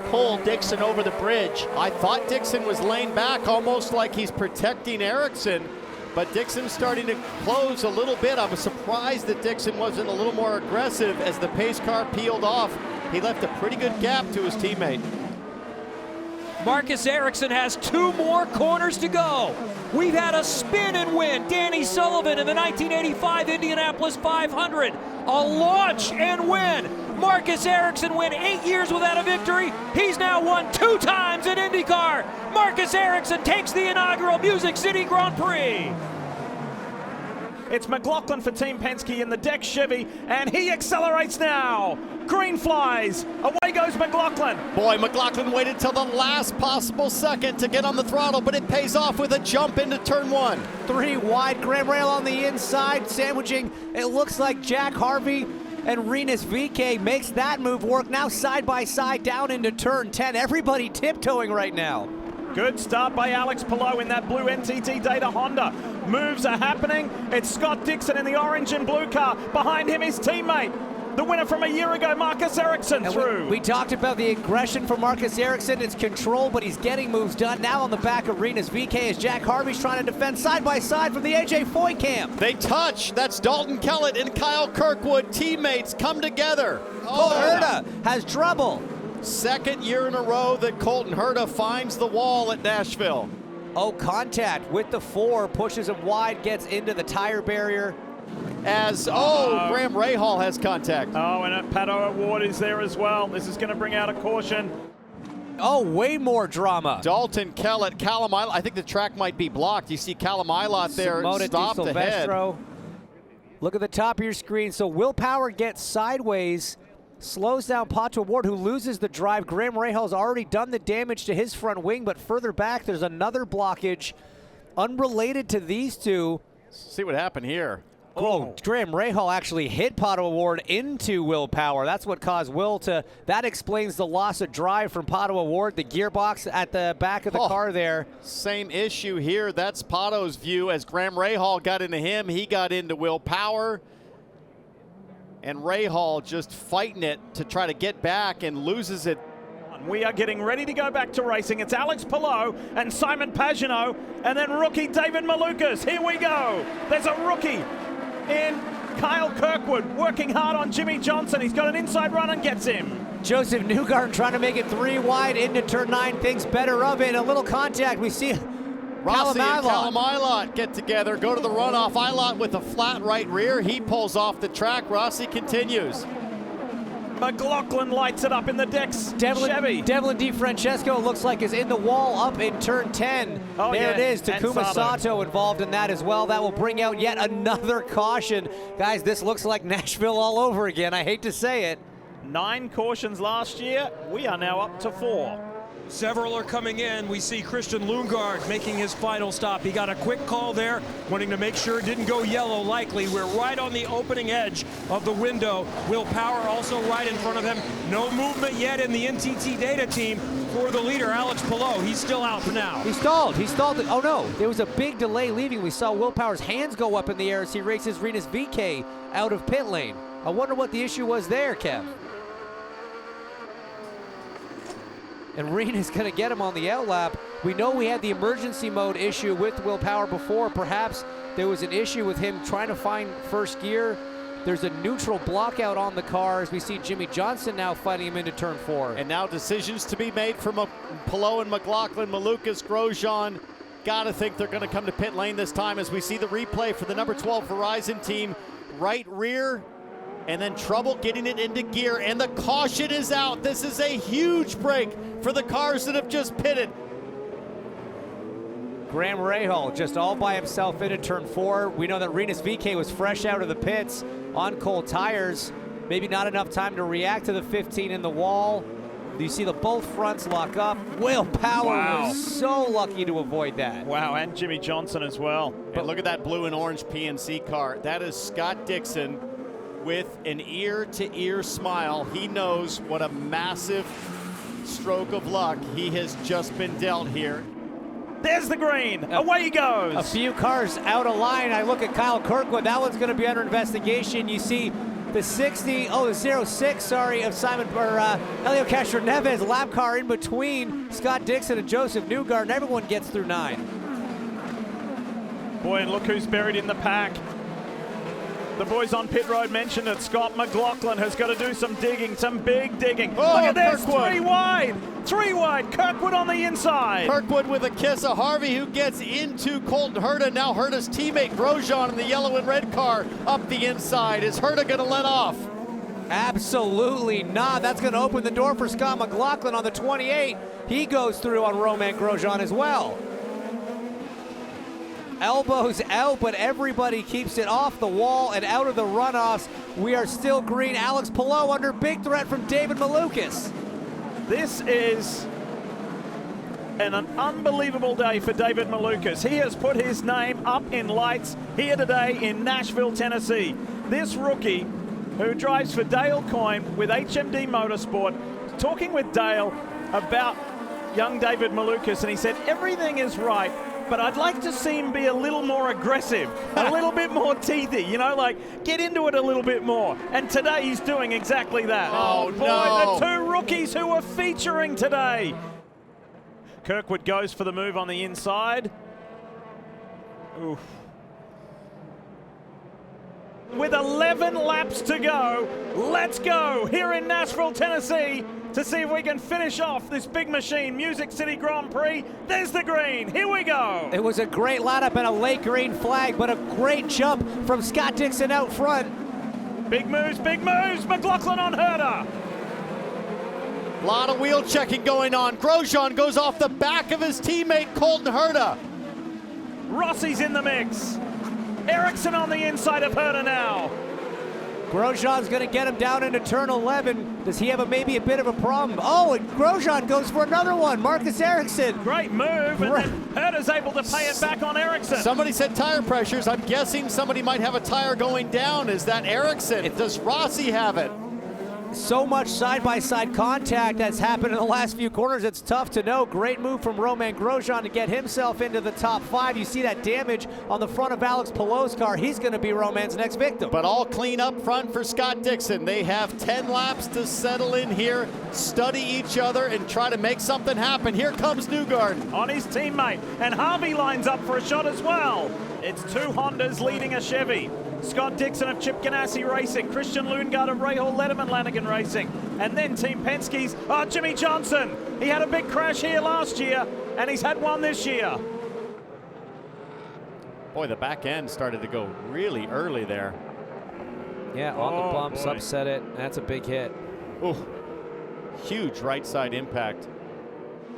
pull Dixon over the bridge. I thought Dixon was laying back, almost like he's protecting Ericsson, but Dixon's starting to close a little bit. I was surprised that Dixon wasn't a little more aggressive as the pace car peeled off. He left a pretty good gap to his teammate. Marcus Ericsson has 2 more corners to go. We've had a spin and win. Danny Sullivan in the 1985 Indianapolis 500. A launch and win. Marcus Ericsson went 8 years without a victory. He's now won 2 times in IndyCar. Marcus Ericsson takes the inaugural Music City Grand Prix. It's McLaughlin for Team Penske in the deck Chevy, and he accelerates now. Green flies. Away goes McLaughlin. Boy, McLaughlin waited till the last possible second to get on the throttle, but it pays off with a jump into turn 1. 3 wide, Graham Rahal on the inside, sandwiching. It looks like Jack Harvey and Rinus VeeKay makes that move work. Now side by side down into turn 10. Everybody tiptoeing right now. Good start by Alex Palou in that blue NTT Data Honda. Moves are happening. It's Scott Dixon in the orange and blue car. Behind him, his teammate, the winner from a year ago, Marcus Ericsson, through. We talked about the aggression from Marcus Ericsson. It's control, but he's getting moves done. Now on the back of Rinus VeeKay as Jack Harvey's trying to defend side by side from the AJ Foyt camp. They touch. That's Dalton Kellett and Kyle Kirkwood. Teammates come together. Colton Herta has trouble. Second year in a row that Colton Herta finds the wall at Nashville. Oh, contact with the 4, pushes him wide, gets into the tire barrier. As, Graham Rahal has contact. Oh, and Pato O'Ward is there as well. This is going to bring out a caution. Oh, way more drama. Dalton Kellett, Callum Ilott. I think the track might be blocked. You see Callum Ilott there stopped ahead. Look at the top of your screen. So Will Power gets sideways, slows down Pato O'Ward, who loses the drive. Graham Rahal's already done the damage to his front wing, but further back, there's another blockage unrelated to these two. See what happened here. Oh, Graham Rahal actually hit Pato O'Ward into Will Power. That's what caused Will to, that explains the loss of drive from Pato O'Ward, the gearbox at the back of the car there. Same issue here. That's Pato's view. As Graham Rahal got into him, he got into Will Power. And Rahal just fighting it to try to get back and loses it. We are getting ready to go back to racing. It's Alex Palou and Simon Pagenaud, and then rookie David Malukas. Here we go. There's a rookie in Kyle Kirkwood working hard on Jimmy Johnson. He's got an inside run and gets him. Joseph Newgarden trying to make it 3 wide into turn 9. Thinks better of it. A little contact. We see Rossi and Callum Ilott get together, go to the runoff. Ilott with a flat right rear. He pulls off the track. Rossi continues. McLaughlin lights it up in the decks. Chevy. Devlin DiFrancesco looks like is in the wall up in turn 10. Oh, there yeah. it is. Takuma Sato involved in that as well. That will bring out yet another caution. Guys, this looks like Nashville all over again. I hate to say it. 9 cautions last year. We are now up to 4. Several are coming in. We see Christian Lundgaard making his final stop. He got a quick call there, wanting to make sure it didn't go yellow likely. We're right on the opening edge of the window. Will Power also right in front of him. No movement yet in the NTT Data team for the leader, Alex Palou. He's still out for now. He stalled. Oh no, there was a big delay leaving. We saw Will Power's hands go up in the air as he races Rinus VeeKay out of pit lane. I wonder what the issue was there, Kev. And Rinus going to get him on the outlap. We know we had the emergency mode issue with Will Power before. Perhaps there was an issue with him trying to find first gear. There's a neutral blockout on the car as we see Jimmy Johnson now fighting him into turn 4. And now decisions to be made from Palou and McLaughlin. Malukas, Grosjean, gotta think they're gonna come to pit lane this time as we see the replay for the number 12 Verizon team. Right rear, and then trouble getting it into gear, and the caution is out. This is a huge break for the cars that have just pitted. Graham Rahal just all by himself into turn 4. We know that Rinus VeeKay was fresh out of the pits on cold tires. Maybe not enough time to react to the 15 in the wall. You see the both fronts lock up. Will Power was so lucky to avoid that. Wow, and Jimmy Johnson as well. But look at that blue and orange PNC car. That is Scott Dixon with an ear-to-ear smile. He knows what a massive stroke of luck he has just been dealt here. There's the green. Away he goes. A few cars out of line. I look at Kyle Kirkwood. That one's going to be under investigation. You see the 06, of Simon Helio Castroneves lap car in between Scott Dixon and Joseph Newgarden. Everyone gets through 9. Boy, and look who's buried in the pack. The boys on pit road mentioned that Scott McLaughlin has got to do some digging, some big digging. Oh, look at this, Kirkwood. 3 wide. 3 wide. Kirkwood on the inside. Kirkwood with a kiss of Harvey, who gets into Colton Herta. Now Herta's teammate Grosjean in the yellow and red car up the inside. Is Herta going to let off? Absolutely not. That's going to open the door for Scott McLaughlin on the 28. He goes through on Romain Grosjean as well. Elbows out, but everybody keeps it off the wall and out of the runoffs. We are still green. Alex Palou under big threat from David Malukas. This is an unbelievable day for David Malukas. He has put his name up in lights here today in Nashville, Tennessee. This rookie who drives for Dale Coyne with HMD Motorsport, talking with Dale about young David Malukas, and he said everything is right, but I'd like to see him be a little more aggressive, a little bit more teethy, you know, like get into it a little bit more. And today he's doing exactly that. Oh, boy, no. the 2 rookies who are featuring today. Kirkwood goes for the move on the inside. Oof. With 11 laps to go, let's go here in Nashville, Tennessee, to see if we can finish off this big machine, Music City Grand Prix. There's the green. Here we go. It was a great lineup and a late green flag, but a great jump from Scott Dixon out front. Big moves, McLaughlin on Herta. A lot of wheel checking going on. Grosjean goes off the back of his teammate Colton Herta. Rossi's in the mix. Ericsson on the inside of Herta now. Grosjean's going to get him down into turn 11. Does he have maybe a bit of a problem? Oh, and Grosjean goes for another one. Marcus Ericsson. Great move, and then Herta's able to pay it back on Ericsson. Somebody said tire pressures. I'm guessing somebody might have a tire going down. Is that Ericsson? Does Rossi have it? So much side-by-side contact that's happened in the last few corners, it's tough to know. Great move from Romain Grosjean to get himself into the top 5. You see that damage on the front of Alex Palou's car. He's going to be Romain's next victim. But all clean up front for Scott Dixon. They have 10 laps to settle in here, study each other, and try to make something happen. Here comes Newgarden. On his teammate, and Harvey lines up for a shot as well. It's 2 Hondas leading a Chevy. Scott Dixon of Chip Ganassi Racing, Christian Lundgaard of Rahal Letterman Lanigan Racing, and then Team Penske's Jimmy Johnson. He had a big crash here last year, and he's had one this year. Boy, the back end started to go really early there. Yeah, on the bumps, upset it. That's a big hit. Ooh, huge right side impact.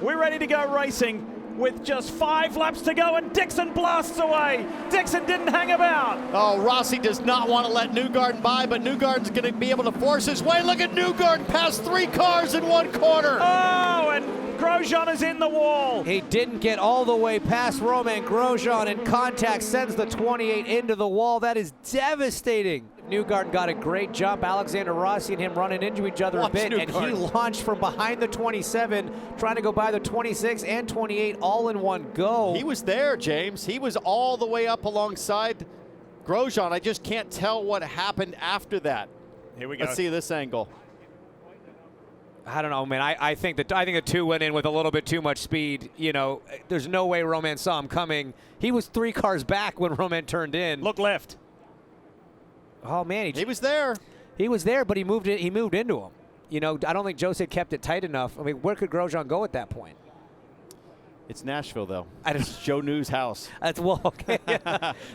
We're ready to go racing with just 5 laps to go, and Dixon blasts away. Dixon didn't hang about. Oh, Rossi does not want to let Newgarden by, but Newgarden's going to be able to force his way. Look at Newgarden pass 3 cars in 1 corner. Oh, and Grosjean is in the wall. He didn't get all the way past Romain Grosjean, and contact sends the 28 into the wall. That is devastating. Newgarden got a great jump. Alexander Rossi and him running into each other a bit, and he launched from behind the 27, trying to go by the 26 and 28 all in one go. He was there, James. He was all the way up alongside Grosjean. I just can't tell what happened after that. Here we go. Let's see this angle. I don't know, man. I think the 2 went in with a little bit too much speed. You know, there's no way Romain saw him coming. He was 3 cars back when Romain turned in. Look left. Oh man, he was there. He was there, but he moved into him. You know, I don't think Jose kept it tight enough. I mean, where could Grosjean go at that point? It's Nashville, though. It's Joe New's house. That's okay.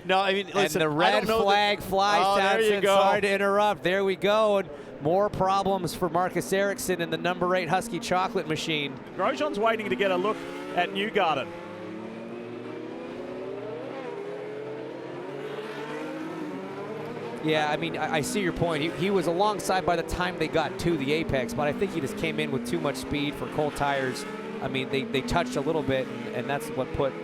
No, I mean, listen. And the red flag flies down. There you go. Sorry to interrupt. There we go. And more problems for Marcus Ericsson in the number 8 Husky Chocolate Machine. Grosjean's waiting to get a look at Newgarden. Yeah, I mean, I see your point. He was alongside by the time they got to the apex, but I think he just came in with too much speed for cold tires. I mean, they touched a little bit, and that's what put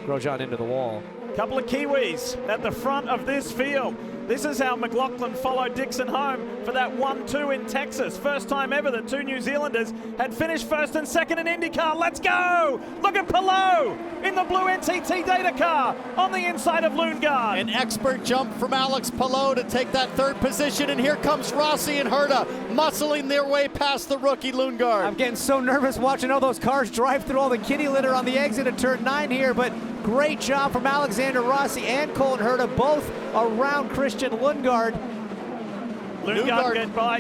Grosjean into the wall. Couple of Kiwis at the front of this field. This is how McLaughlin followed Dixon home for that 1-2 in Texas. First time ever that two New Zealanders had finished first and second in IndyCar. Let's go! Look at Palou in the blue NTT data car on the inside of Lundgaard. An expert jump from Alex Palou to take that third position, and here comes Rossi and Herta muscling their way past the rookie Lundgaard. I'm getting so nervous watching all those cars drive through all the kitty litter on the exit of turn 9 here, but great job from Alexander Rossi and Colton Herta, both around Christian Lundgaard.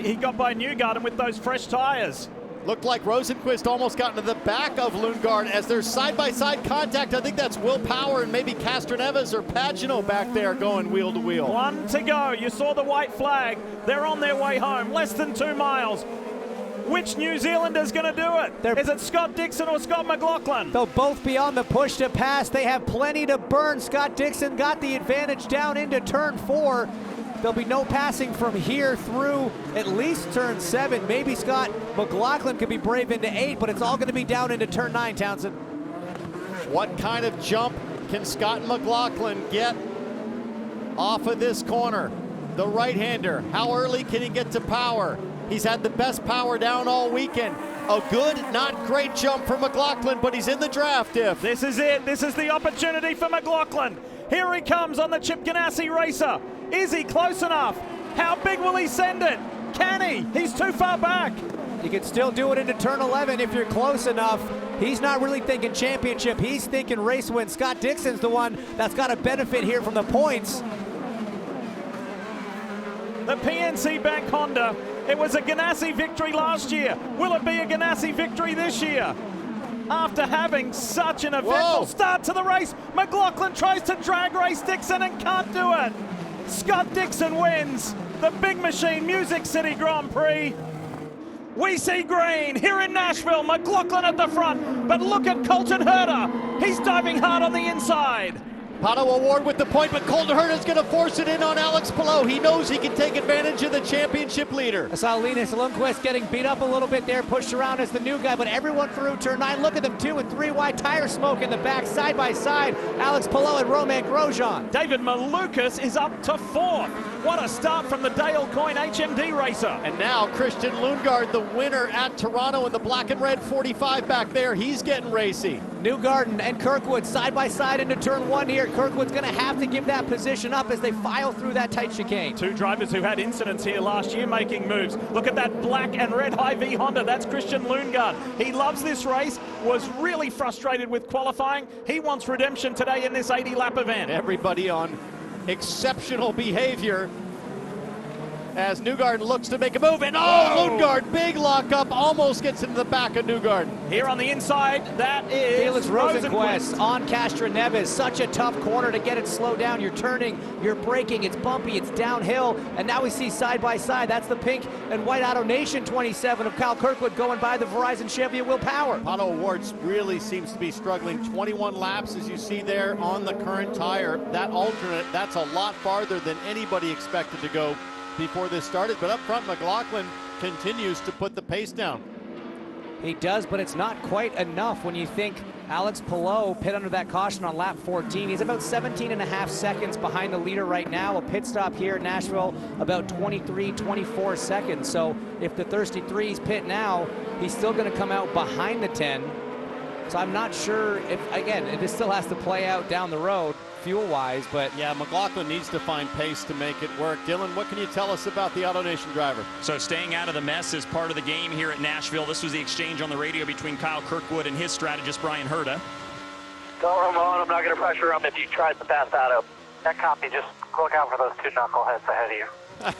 He got by Newgarden with those fresh tires. Looked like Rosenqvist almost got into the back of Lundgaard as there's side-by-side contact. I think that's Will Power and maybe Castroneves or Pagano back there going wheel to wheel. 1 to go. You saw the white flag. They're on their way home. Less than 2 miles. Which New Zealander's going to do it? Is it Scott Dixon or Scott McLaughlin? They'll both be on the push to pass. They have plenty to burn. Scott Dixon got the advantage down into turn 4. There'll be no passing from here through at least turn 7. Maybe Scott McLaughlin could be brave into 8, but it's all going to be down into turn 9, Townsend. What kind of jump can Scott McLaughlin get off of this corner? The right-hander, how early can he get to power? He's had the best power down all weekend. A good, not great jump for McLaughlin, but he's in the draft, If. This is it. This is the opportunity for McLaughlin. Here he comes on the Chip Ganassi racer. Is he close enough? How big will he send it? Can he? He's too far back. You can still do it into turn 11 if you're close enough. He's not really thinking championship. He's thinking race win. Scott Dixon's the one that's got a benefit here from the points. The PNC Bank Honda, it was a Ganassi victory last year. Will it be a Ganassi victory this year? After having such an eventful start to the race, McLaughlin tries to drag race Dixon and can't do it. Scott Dixon wins the Big Machine Music City Grand Prix. We see green here in Nashville, McLaughlin at the front, but look at Colton Herta. He's diving hard on the inside. Pato Award with the point, but Colton Herta's going to force it in on Alex Palou. He knows he can take advantage of the championship leader. I saw Linus Lundqvist getting beat up a little bit there, pushed around as the new guy, but everyone through turn 9. Look at them, 2 and 3 wide tire smoke in the back, side by side. Alex Palou and Romain Grosjean. David Malukas is up to 4th. What a start from the Dale Coyne HMD racer. And now Christian Lundgaard, the winner at Toronto in the black and red 45 back there. He's getting racy. Newgarden and Kirkwood side by side into turn 1 here. Kirkwood's going to have to give that position up as they file through that tight chicane. Two drivers who had incidents here last year making moves. Look at that black and red Hy-Vee Honda. That's Christian Lundgaard. He loves this race, was really frustrated with qualifying. He wants redemption today in this 80-lap event. Everybody on exceptional behavior as Newgarden looks to make a move, and Lundgaard, big lockup, almost gets into the back of Newgarden. Here on the inside, that is Felix Rosenqvist on Castroneves. Such a tough corner to get it slowed down. You're turning, you're braking, it's bumpy, it's downhill, and now we see side by side. That's the pink and white Auto Nation 27 of Kyle Kirkwood going by the Verizon Chevy at Will Power. Pato Awards really seems to be struggling. 21 laps, as you see there on the current tire. That alternate, that's a lot farther than anybody expected to go before this started, but up front McLaughlin continues to put the pace down. He does, but it's not quite enough when you think Alex Palou pit under that caution on lap 14. He's about 17.5 seconds behind the leader right now. A pit stop here in Nashville about 23, 24 seconds. So if the Thirsty Threes pit now, he's still going to come out behind the 10. So I'm not sure if, again, this still has to play out down the road fuel-wise, but yeah, McLaughlin needs to find pace to make it work. Dylan, what can you tell us about the Auto Nation driver? So staying out of the mess is part of the game here at Nashville. This was the exchange on the radio between Kyle Kirkwood and his strategist, Brian Herta. Tell Ramon I'm not going to pressure him if you try to pass Auto. That copy, just look out for those two knuckleheads ahead of you.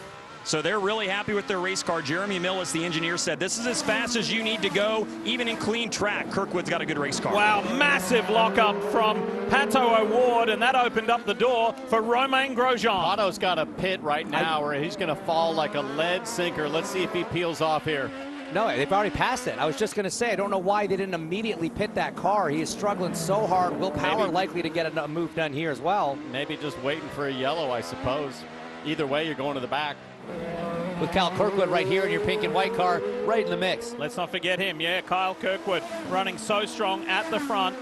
So they're really happy with their race car. Jeremy Millis, the engineer, said this is as fast as you need to go, even in clean track. Kirkwood's got a good race car. Wow, massive lockup from Pato Award, and that opened up the door for Romain Grosjean. Pato's got a pit right now where he's going to fall like a lead sinker. Let's see if he peels off here. No, they've already passed it. I was just going to say, I don't know why they didn't immediately pit that car. He is struggling so hard. Will Power likely to get a move done here as well. Maybe just waiting for a yellow, I suppose. Either way, you're going to the back. With Kyle Kirkwood right here in your pink and white car, right in the mix. Let's not forget him. Yeah, Kyle Kirkwood running so strong at the front.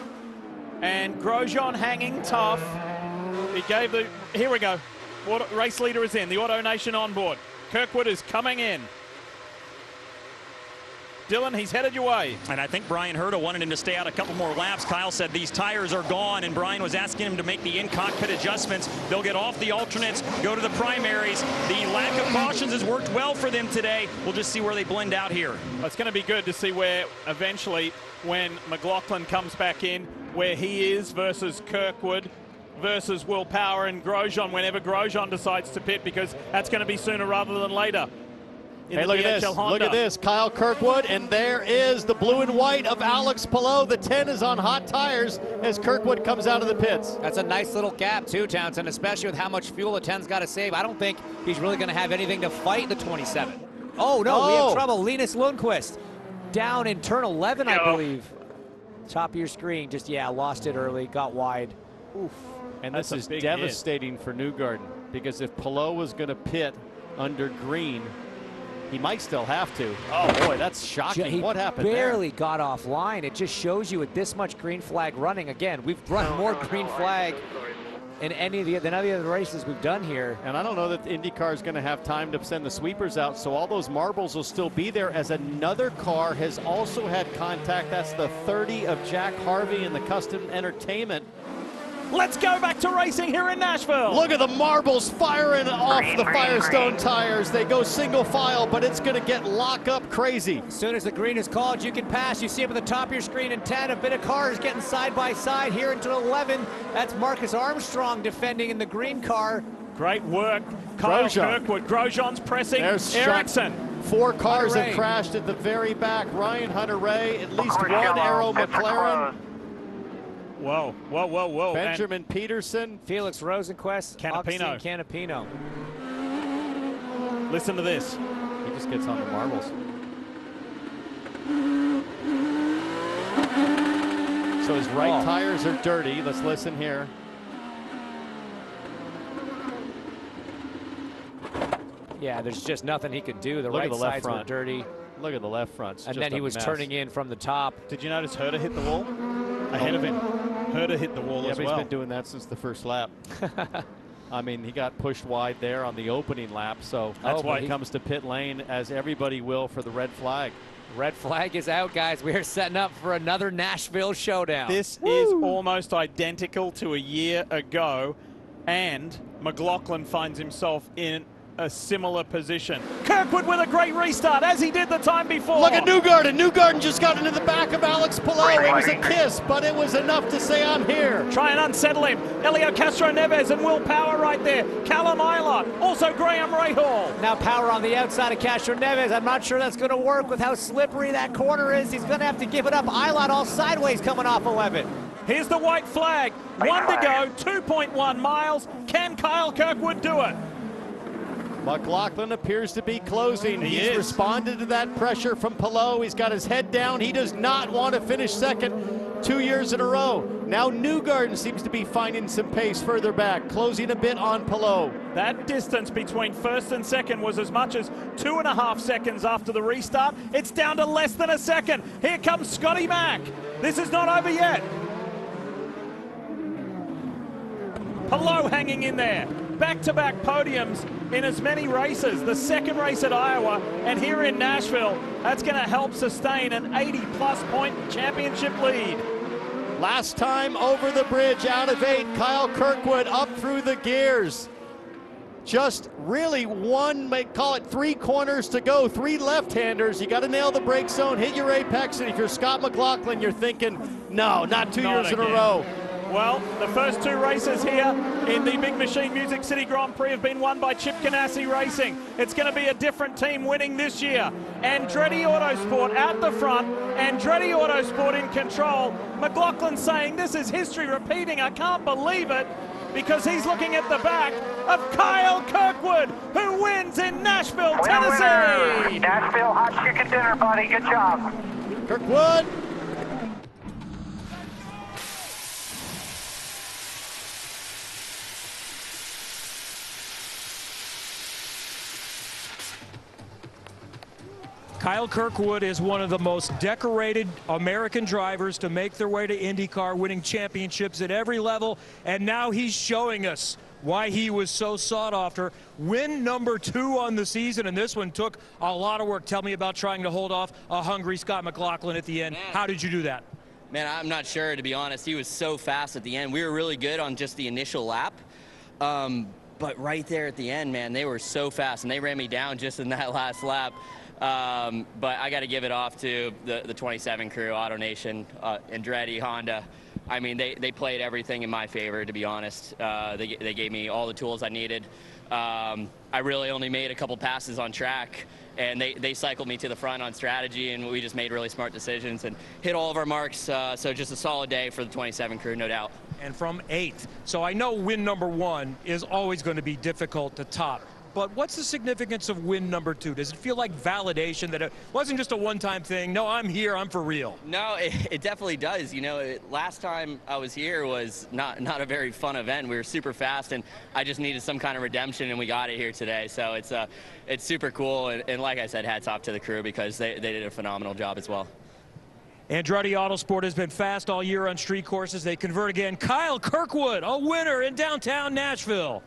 And Grosjean hanging tough. He gave the, here we go. Race leader is in, the Auto Nation on board. Kirkwood is coming in. Dylan, he's headed your way. And I think Brian Herta wanted him to stay out a couple more laps. Kyle said these tires are gone, and Brian was asking him to make the in-cockpit adjustments. They'll get off the alternates, go to the primaries. The lack of cautions has worked well for them today. We'll just see where they blend out here. It's going to be good to see where eventually, when McLaughlin comes back in, where he is versus Kirkwood versus Will Power and Grosjean, whenever Grosjean decides to pit, because that's going to be sooner rather than later. Hey, look at this. Look at this. Kyle Kirkwood, and there is the blue and white of Alex Palou. The 10 is on hot tires as Kirkwood comes out of the pits. That's a nice little gap, too, Townsend, especially with how much fuel the 10's got to save. I don't think he's really going to have anything to fight the 27. Oh, no, we have trouble. Linus Lundqvist down in turn 11, I believe. Top of your screen, just, lost it early, got wide. Oof. And this is devastating for Newgarden, because if Palou was going to pit under green, he might still have to. Oh, boy, that's shocking. What happened there? He barely got offline. It just shows you with this much green flag running. Again, we've run more green flag in any of the other races we've done here. And I don't know that IndyCar is going to have time to send the sweepers out, so all those marbles will still be there, as another car has also had contact. That's the 30 of Jack Harvey in the Custom Entertainment. Let's go back to racing here in Nashville. Look at the marbles firing off the Firestone tires. They go single file, but it's going to get lock-up crazy. As soon as the green is called, you can pass. You see up at the top of your screen in 10, a bit of cars getting side by side here into 11. That's Marcus Armstrong defending in the green car. Great work, Kyle Kirkwood. Grosjean's pressing. There's Ericsson. 4 cars have crashed at the very back. Ryan Hunter-Reay, at least one Arrow McLaren. Whoa, whoa, whoa, whoa. Benjamin Peterson. Felix Rosenquist. Canapino. Canapino. Listen to this. He just gets on the marbles. So his right tires are dirty. Let's listen here. Yeah, there's just nothing he could do. The right sides were dirty. Look at the left front. And then he was turning in from the top. Did you notice Herta hit the wall? Ahead of him. Herta hit the wall as well. Yeah, but he's been doing that since the first lap. I mean, he got pushed wide there on the opening lap, so that's why he comes to pit lane, as everybody will, for the red flag. Red flag is out, guys. We are setting up for another Nashville showdown. This is almost identical to a year ago, and McLaughlin finds himself in a similar position. Kirkwood with a great restart, as he did the time before. Look at Newgarden. Newgarden just got into the back of Alex Palou. It was a kiss, but it was enough to say, I'm here. Try and unsettle him. Elio Castro Neves and Will Power right there. Callum Eilert, also Graham Rahal. Now Power on the outside of Castro Neves. I'm not sure that's going to work with how slippery that corner is. He's going to have to give it up. Eilert all sideways coming off 11. Here's the white flag. 1 to go, 2.1 miles. Can Kyle Kirkwood do it? McLaughlin appears to be closing. He's responded to that pressure from Palou. He's got his head down. He does not want to finish second 2 years in a row. Now Newgarden seems to be finding some pace further back, closing a bit on Palou. That distance between first and second was as much as 2.5 seconds after the restart. It's down to less than a second. Here comes Scotty Mack. This is not over yet. Palou hanging in there. Back-to-back podiums in as many races. The second race at Iowa, and here in Nashville, that's going to help sustain an 80-plus point championship lead. Last time over the bridge, out of 8, Kyle Kirkwood up through the gears. Just really call it 3 corners to go, 3 left-handers. You got to nail the brake zone, hit your apex, and if you're Scott McLaughlin, you're thinking, no, not 2 years in a row. Well, the first 2 races here in the Big Machine Music City Grand Prix have been won by Chip Ganassi Racing. It's going to be a different team winning this year. Andretti Autosport at the front, Andretti Autosport in control. McLaughlin saying this is history repeating. I can't believe it, because he's looking at the back of Kyle Kirkwood, who wins in Nashville, Tennessee. Nashville hot chicken dinner, buddy. Good job. Kirkwood. Kyle Kirkwood is one of the most decorated American drivers to make their way to IndyCar, winning championships at every level, and now he's showing us why he was so sought after. Win number 2 on the season, and this one took a lot of work. Tell me about trying to hold off a hungry Scott McLaughlin at the end. How did you do that? Man, I'm not sure, to be honest. He was so fast at the end. We were really good on just the initial lap. But right there at the end, man, they were so fast, and they ran me down just in that last lap. But I got to give it off to the 27 crew, AutoNation, Andretti, Honda. I mean, they played everything in my favor, to be honest. They gave me all the tools I needed. I really only made a couple passes on track, and they cycled me to the front on strategy, and we just made really smart decisions and hit all of our marks. So just a solid day for the 27 crew, no doubt. And from 8th. So I know win number 1 is always going to be difficult to top. But what's the significance of win number 2? Does it feel like validation that it wasn't just a one-time thing? No, I'm here, I'm for real. No, it definitely does. You know, last time I was here was not a very fun event. We were super fast, and I just needed some kind of redemption, and we got it here today. So it's super cool, and like I said, hats off to the crew because they did a phenomenal job as well. Andretti Autosport has been fast all year on street courses. They convert again. Kyle Kirkwood, a winner in downtown Nashville.